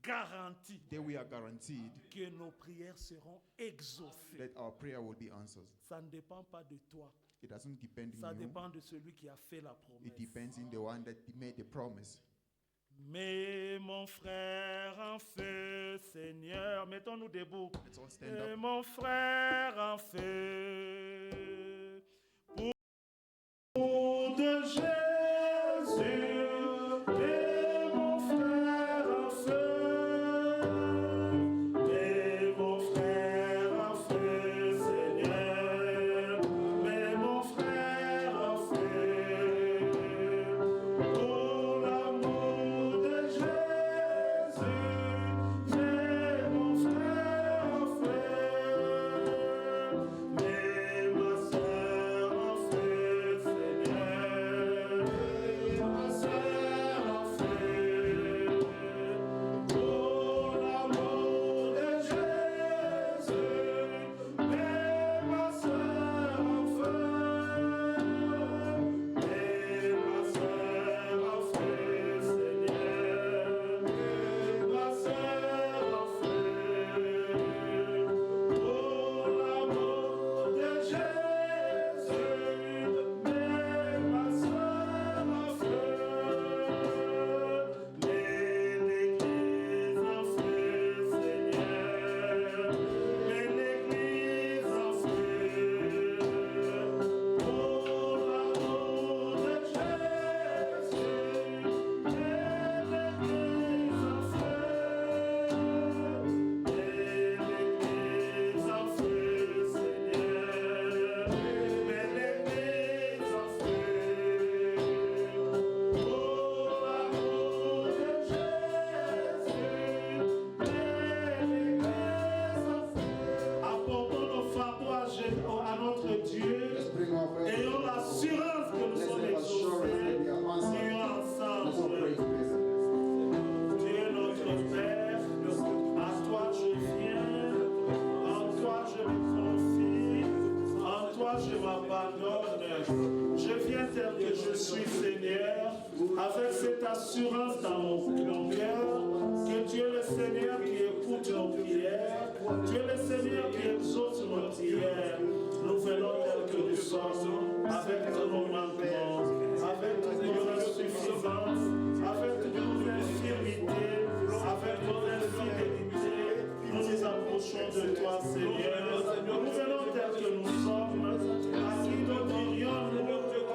garantis Then we are guaranteed que nos prières seront exaucées. that our prayer will be answered. Ça ne dépend pas de toi. It doesn't depend Ça on you. dépend de celui qui a fait la It promesse. depends in the one that made the promise. Mais mon frère en feu, Seigneur, mettons-nous debout. Let's all stand Et up. mon frère en feu, pour de Jésus. Et mon frère en feu, et mon frère en feu, Seigneur. Mais mon frère en feu, pour l'amour de Jésus. assurance dans mon cœur que tu es le Seigneur qui écoute nos prières, tu es le Seigneur qui exauce nos prières. Nous venons tels que nous sommes, avec tous nos manquements, avec toutes nos insuffisances, avec toutes nos infirmités, avec nos infidélités. Nous nous approchons de toi, Seigneur. Nous venons tels que nous sommes, à qui nous dirions,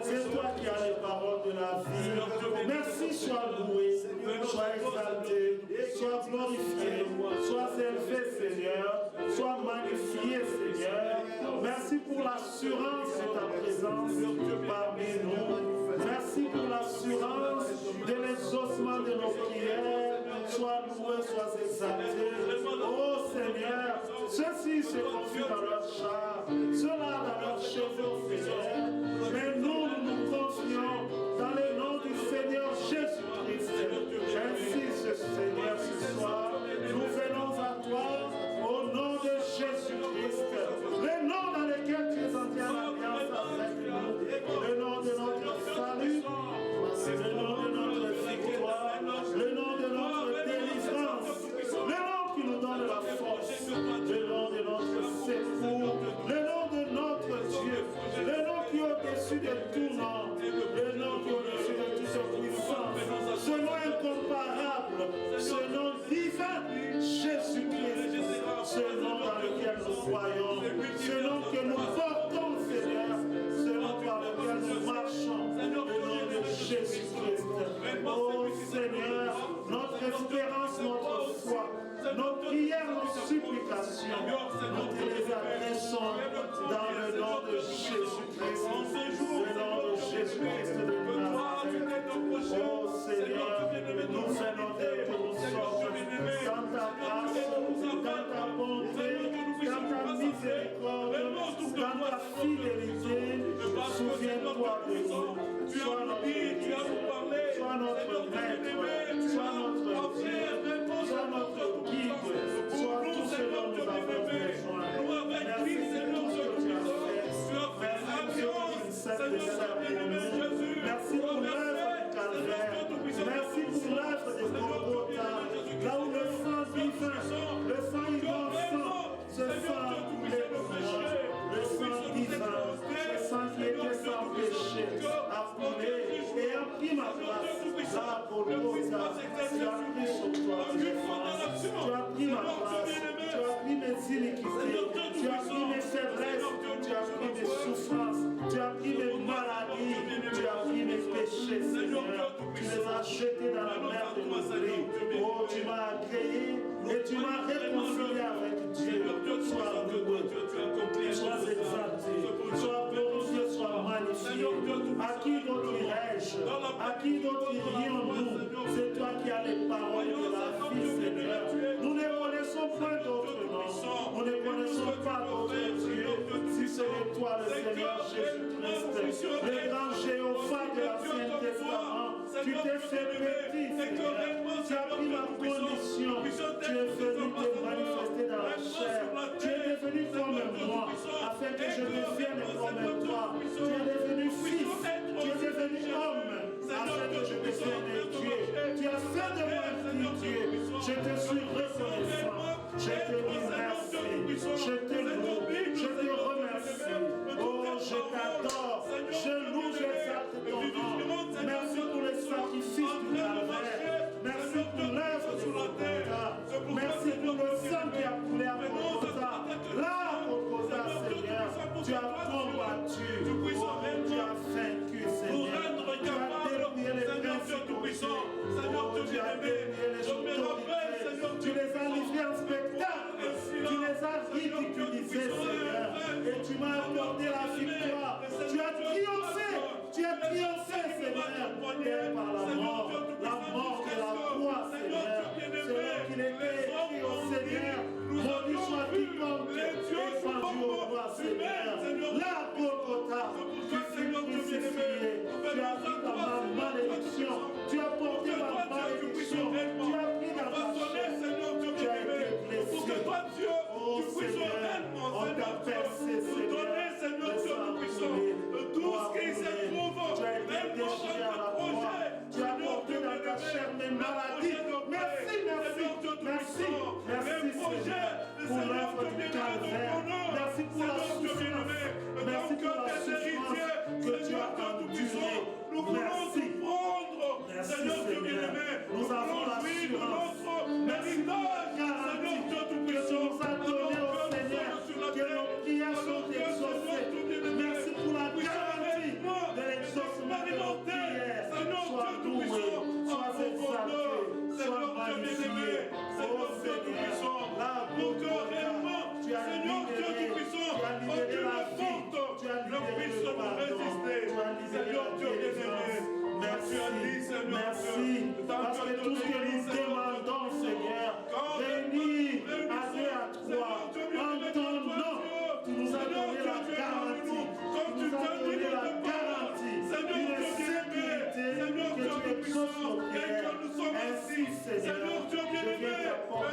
c'est toi qui as les paroles de la vie. Merci, sois loué, sois exalté, sois glorifié, sois élevé, Seigneur, sois magnifié, Seigneur. Merci pour l'assurance de ta présence parmi nous. Merci pour l'assurance de l'exaucement de nos prières. Sois loué, sois exalté. Oh Seigneur, ceux-ci se confient dans leur char, ceux-là dans leurs cheveux, Seigneur. Mais nous nous confions dans le nom du Seigneur Jésus-Christ. Ainsi, ce Seigneur, ce soir, nous venons à toi au nom de Jésus-Christ, le nom dans lequel tu es entré en alliance avec nous, le nom de notre salut, le nom de notre victoire, le nom de notre délivrance, le nom qui nous donne la force, le nom de notre secours, le nom de notre Dieu, le nom qui est au-dessus de tout nom, le nom qui est au-dessus de toute puissance, ce nom incomparable, ce nom divin, Jésus-Christ, ce nom dans lequel nous croyons, ce nom que nous portons, Seigneur, ce nom par lequel nous marchons, le nom de Jésus-Christ. Oh Seigneur, notre espérance, notre foi, nos prières, nos supplications, nous te les adressons dans le nom de Jésus-Christ, le nom de Jésus-Christ de Nazareth. Oh Seigneur, nous venons tel que nous sommes, dans ta grâce, dans ta bonté, dans ta miséricorde, dans ta fidélité. Souviens-toi de nous, sois notre guide, sois notre maître, sois notre Dieu, sois notre guide, sois tout ce dont nous avons besoin. Merci pour tout ce que tu as fait. Merci pour ce qui cesse de faire pour nous. Merci pour l'œuvre du calvaire. Merci pour l'œuvre de Golgotha, là où le sang divin, le sang innocent, ce sang plénipotent, le sang divin, ce sang qui était sans péché, a coulé et a pris ma place. Là, Golgotha, tu as pris sur toi défense, tu as pris ma place, tu as pris mes iniquités, tu as pris mes faiblesses, tu as pris mes souffrances, tu as pris mes maladies, tu as pris mes péchés, Seigneur. Tu les as jetés dans la mer de l'oubli. Oh, tu m'as agréé et tu m'as réconcilié avec Dieu. Sois loué, sois exalté, sois glorifié, sois magnifié. À qui d'autre irais-je? À qui d'autre irions-nous? C'est toi qui as les paroles de la vie, Seigneur. Nous ne connaissons point d'autre nom. Nous ne connaissons pas d'autre Dieu. Si ce n'est toi, le Seigneur Jésus-Christ, le grand Jéhovah de l'Ancien Testament, tu t'es fait petit, Seigneur. Tu as pris ma condition. Tu es venu te manifester dans la chair. Tu es devenu comme moi, afin que je devienne comme toi. Tu es devenu fils. Tu es devenu homme, afin que je devienne Dieu. Tu as fait de moi un petit Dieu. Je te suis reconnaissant. Je te dis merci. Je te loue. Je te remercie. Oh, je t'adore. Je loue, j'exalte ton nom. Merci pour les sacrifices du calvaire. Merci pour l'œuvre du Golgotha. Merci pour le sang qui a coulé à Golgotha. Là, Golgotha, Seigneur, tu as combattu. Oh, tu as vaincu, Seigneur. Tu as délié les principautés. Oh, tu as délié les autorités. Tu les as livrés en spectacle. Tu les as ridiculisés.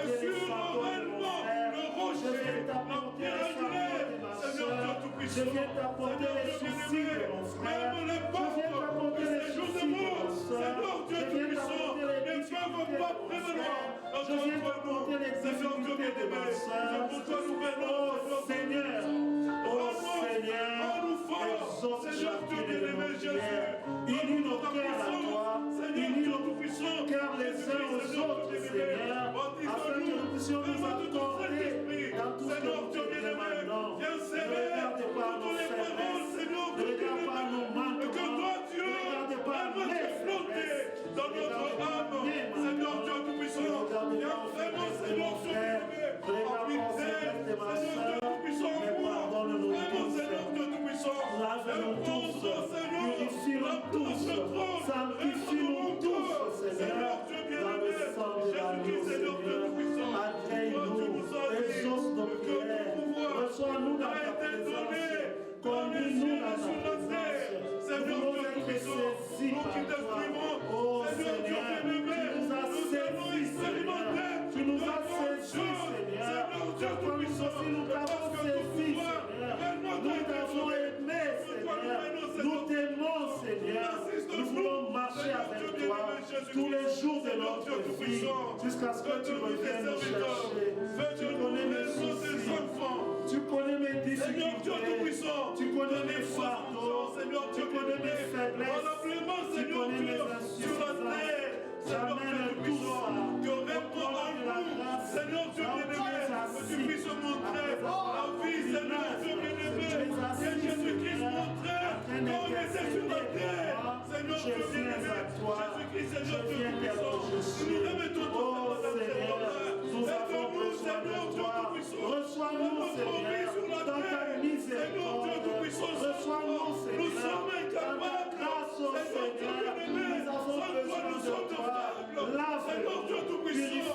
les fardeaux de mon frère. Je viens t'apporter les fardeaux de ma soeur. Je viens t'apporter les soucis de mon frère. Je viens t'apporter les soucis de ma soeur. Je viens t'apporter les difficultés de mon frère. Je viens t'apporter les difficultés de ma soeur. Oh Seigneur, exauce chacune de nos prières. Unis nos cœurs à toi, unis nos cœurs les uns aux autres, Seigneur, afin que nous puissions nous accorder dans tout ce que nous te demandons. Ne regarde pas nos faiblesses, ne regarde pas nos manquements, ne regarde pas mes faiblesses, dans notre âme, Seigneur Dieu Tout-Puissant, viens vraiment, Seigneur Dieu, en pitié, Seigneur Dieu Tout-Puissant, vraiment, Seigneur Dieu Tout-Puissant, lave-nous tous, purifie-nous tous, sanctifie-nous tous, Seigneur, dans le sang de l'agneau, Seigneur, agrée-nous, exauce nos prières, reçois-nous dans ta présence, conduis-nous dans ta présence, nous voulons être saisis par toi, oh Seigneur, tu nous as saisis, Seigneur, tu nous as saisis, Seigneur, comme nous aussi nous t'avons saisis, Seigneur, nous t'avons aimé, Seigneur, nous t'aimons, Seigneur, nous voulons marcher avec toi tous les jours de notre vie, jusqu'à ce que tu reviennes nous chercher. Tu connais mes soucis, tu connais mes difficultés, tu connais mes fardeaux, tu connais mes faiblesses, tu connais mes insuffisances. J'amène tout ça au trône de la grâce. Seigneur Dieu bien-aimé, que tu puisses montrer la vie, Seigneur Dieu bien-aimé, que Jésus-Christ montrait quand il était sur la terre. Seigneur Dieu bien-aimé, Jésus-Christ, Seigneur Dieu puissant, nous nous remettons tous dans ta présence. Nous avons besoin de toi. Reçois-nous, Seigneur, dans ta miséricorde. Reçois-nous, Seigneur, nous sommes incapables. grâce au Seigneur. Nous avons besoin de toi. Lave-nous, purifie-nous,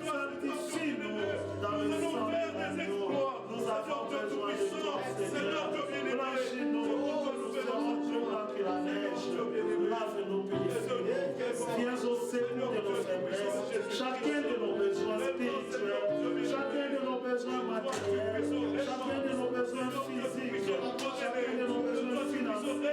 sanctifie-nous dans le sang de l'agneau. Nous avons besoin de toi, Seigneur. Blanchis-nous, rends-nous blanc que la neige. Lave-nous, purifie-nous. Viens au secours de nos faiblesses. Chacun de nos besoins spirituels, chacun de nos besoins matériels, chacun de nos besoins physiques, chacun de nos besoins financiers,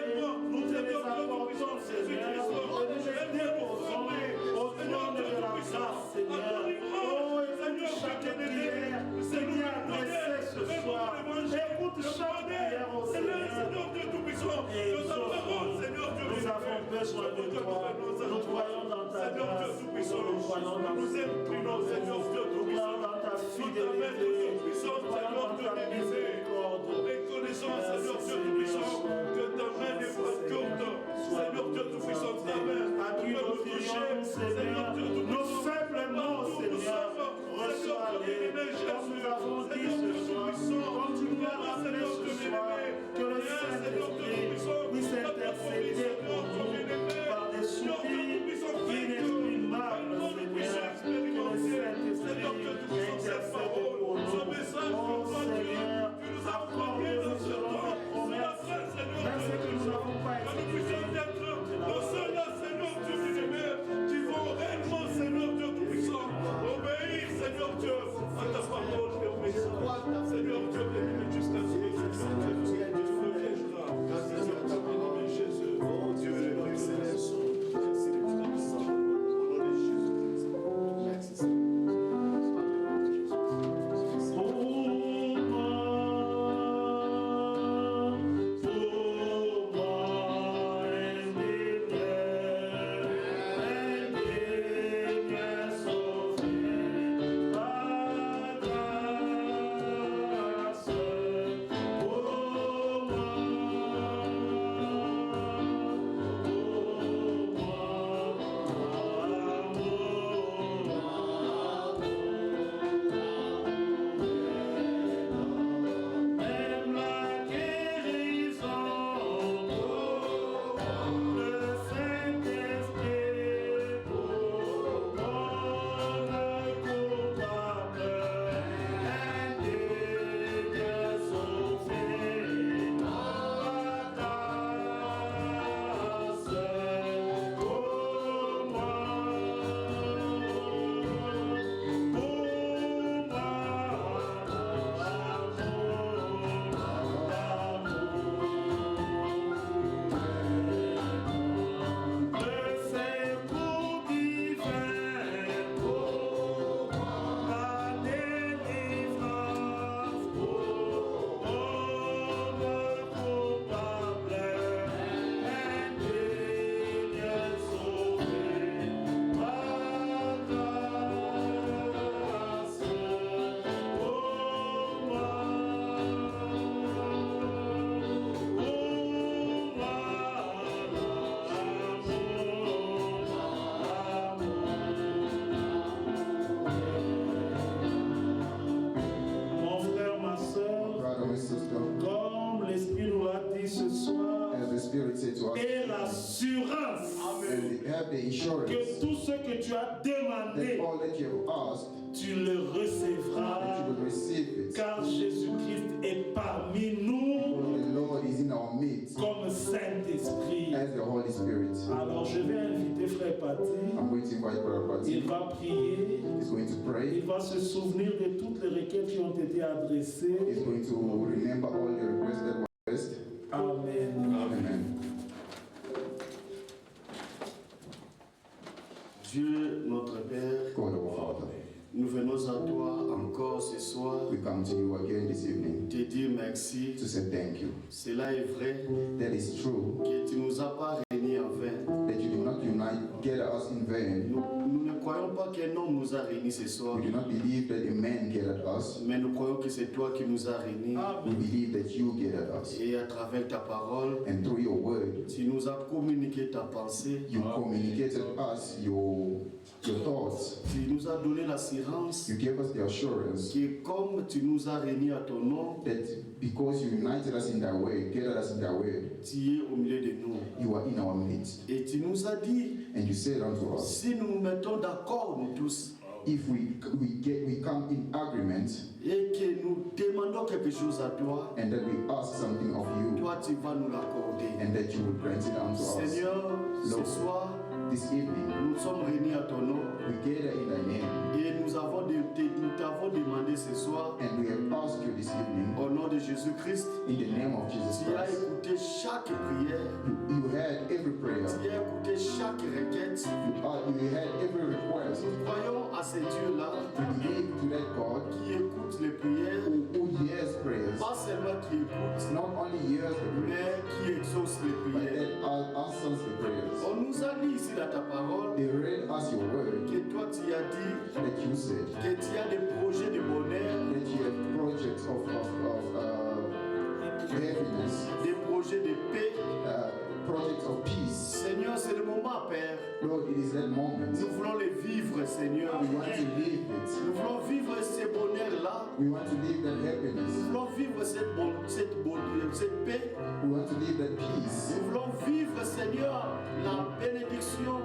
nous te les apportons, Seigneur, et nous les déposons au trône de la grâce, Seigneur. Oh, écoute chaque prière, Seigneur, adressée ce soir. Écoute chaque prière au Seigneur. Et nous avons besoin de toi. Nous croyons dans ta grâce. Nous croyons dans nous croyons dans ta fidélité. Nous croyons dans ta miséricorde. Reconnaissons, Seigneur Dieu Tout-Puissant, que ta main n'est pas courte. Seigneur Dieu Tout-Puissant, ta main à qui nous prions, Seigneur, nos faibles mots, Seigneur, reçois-les, comme nous avons dit ce soir, comme tu nous as rappelé ce soir, que le Saint-Esprit puisse intercéder pour nous par des soupirs inexprimables, Seigneur, que le Saint-Esprit intercède pour nous. Oh Seigneur, accorde-nous selon ta promesse, même ce que nous n'avons pas expliqué. Nos soldats, Seigneur Dieu bien-aimé, qui vont réellement, Seigneur Dieu Tout-Puissant, obéir, Seigneur Dieu, à ta parole et obéissance. Seigneur Dieu bien-aimé, jusqu'à ce que tu nous viendras. Seigneur Dieu bien-aimé, Jésus, oh Dieu, le Céleste, merci de tout puissant. Au nom de Jésus-Christ. Merci, Seigneur. Grâce assurance que tout ce que tu as demandé, that all that you have asked, tu le recevras, that you will receive it. car Jésus-Christ est parmi nous Because the Lord is in our midst comme Saint-Esprit. as the Holy Spirit. Alors je vais inviter Frère Paty. I'm going to invite Brother Il Pati. va prier. He's going to pray. Il va se souvenir de toutes les requêtes qui ont été adressées. He's going to remember all the requests that were raised. Amen. Amen. Dieu, notre Père, God our Father, nous venons à toi encore ce soir we come to you again this evening te dire merci. to say thank you. Cela est vrai That is true, que tu nous as pas réunis en vain. that you do not gather us in vain. Nous ne croyons pas qu'un homme nous a réunis ce soir, We do not believe that a man gathered us. mais nous croyons que c'est toi qui nous as réunis. We believe that you gathered us. Et à travers ta parole, And through your word, tu nous as communiqué ta pensée. you communicated us your thoughts. Tu nous as donné l'assurance You gave us the assurance que comme tu nous as réunis à ton nom, that because you united us in that way, gathered us in that way, tu es au milieu de nous. you are in our midst. Et tu nous as dit, And you said unto us, si nous nous mettons d'accord, nous tous, if we come in agreement et que nous demandons quelque chose à toi, and that we ask something of you, toi tu vas nous l'accorder. and that you would grant it unto us. Seigneur, ce Lord. soir, This evening, nous sommes réunis à ton nom we gather in thy name, et nous t'avons demandé ce soir, and we have asked you this evening, au nom de Jésus-Christ, in the name of Jesus tu as Christ. écouté chaque prière, You had every prayer, tu as écouté chaque requête. you had every request. Nous croyons à ce Dieu-là We believe to that God qui écoute les prières, who hears prayers, pas seulement qui écoute, not only hears the prayers, mais qui exauce les but prières. that answers the prayers. On nous a dit ici dans ta parole They read us your word que toi tu as dit that you said que tu as des projets de bonheur, that you have projects of happiness, des projets de paix. projects of peace. Seigneur, c'est le moment, Père. Lord, it is that moment. Nous voulons les vivre, Seigneur. We want to live it. Nous voulons vivre ces bonheurs-là. We want to live that Nous happiness. voulons vivre cette paix. We want to live that peace. Nous voulons vivre, Seigneur, la bénédiction.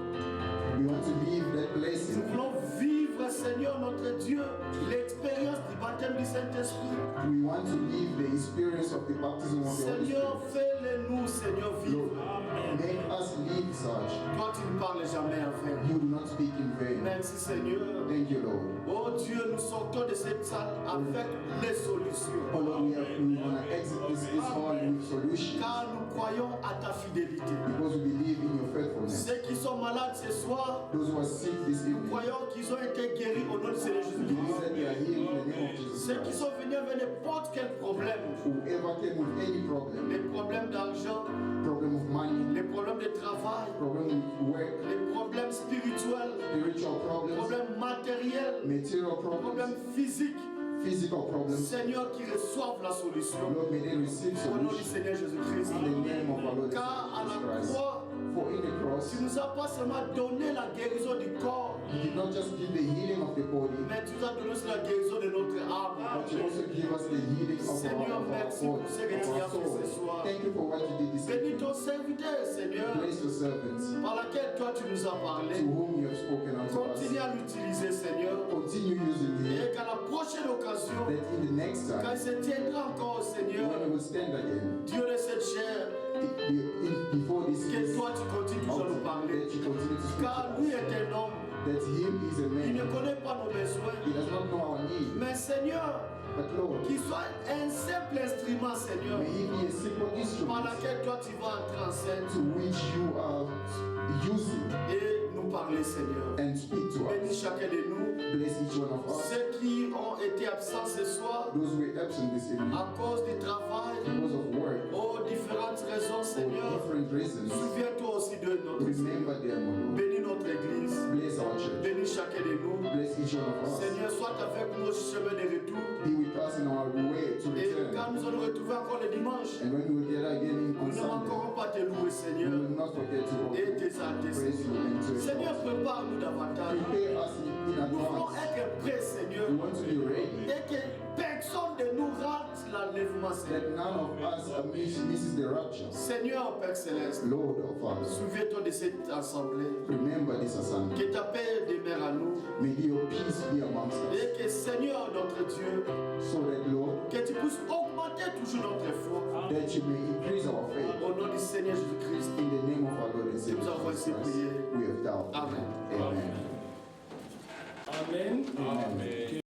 We want to live that Nous blessing. voulons vivre, Seigneur, notre Dieu, l'expérience du baptême du Saint-Esprit. We want to live the experience of the baptism of the Holy Seigneur, Spirit. fais-le-nous, Seigneur, vivre. Lord, make us live such. Toi, tu ne parles jamais en vain. You do not speak in vain. Merci, Seigneur. Thank you, Lord. Oh Dieu, nous sortons de cette salle avec les solutions. Oh Lord, we want to exit this hall with solutions Car nous croyons à ta fidélité. because we believe in your faithfulness. Ceux qui sont malades ce soir, Those who are sick this nous evening, croyons qu'ils ont été guéris au nom de Seigneur we believe Jésus-Christ. that they are healed in the name of Jesus Ceux qui Christ. sont venus avec n'importe quel problème, Whoever came with any problem, les problèmes d'argent, problem of money, les problèmes de travail, problem with work, les problèmes spirituels, spiritual les problems, problèmes matériels, material les problems, problèmes physiques, physical problems, Seigneur, qui reçoivent la solution Lord, may they receive au nom du solutions Seigneur Jésus-Christ. in the name of our Lord and Car à Savior la Jesus Christ. croix, For in the cross, tu nous as pas seulement donné la guérison du corps, you did not just give the healing of the body, mais tu nous as donné aussi la guérison de notre âme. but you also give us the healing of Seigneur, our merci pour ce que tu as fait ce soir. soul. Thank you for what you did this Bénis evening. ton serviteur, Seigneur, Bless your servants par laquelle toi tu nous as to parlé. whom you have spoken unto Continue us. à l'utiliser, Seigneur. Continue using him, Et qu'à la prochaine occasion, that in the next quand time, il se tiendra encore, Seigneur, when we will stand again, Dieu de cette chair, before this que is toi tu continues toujours à nous parler. that you continue to speak Car to lui us. est un homme, That him is a il ne man. connaît pas nos besoins. He does not know our need. Mais Seigneur, But Lord, qu'il soit un simple instrument, Seigneur, may he be a simple par instrument laquelle toi tu vas entrer en scène to which you are using et nous parler, Seigneur. and speak to Bénis us. chacun de nous. Bless each one of us. Ceux qui ont été absents ce soir Those who are absent this evening à cause du travail, because of work aux différentes raisons, for Seigneur, different reasons. souviens-toi aussi de notre Remember them, O Lord. Bénis notre église, Bless our church. bénis chacun de nous. Bless each one of us. Seigneur, sois avec nous au chemin de retour. Be with us in our way to Et return. quand nous allons retrouver encore le dimanche, And when we will gather again nous on ne Sunday, manquerons pas te louer, we Seigneur, will not forget to et t'exalter, praise you Seigneur. and to Seigneur, exalt. prépare-nous davantage. Prepare us in Nous voulons advance. être prêts, Seigneur, We want to be ready. et que personne de nous rate l'enlèvement l'enlèvement that céleste. none of us misses the rapture. Seigneur, Père Céleste, Lord our Father, souviens-toi de cette assemblée. remember this assembly. Que ta paix demeure à nous. May your peace be amongst us. Et que Seigneur, notre Dieu, So that, Lord, que tu puisses augmenter toujours notre foi. that you may increase our faith. Au nom du Seigneur Jésus-Christ. In the name of our Lord and Savior Nous avons Jesus ainsi Christ, prié. we have doubted. Amen. Amen. Amen. Amen.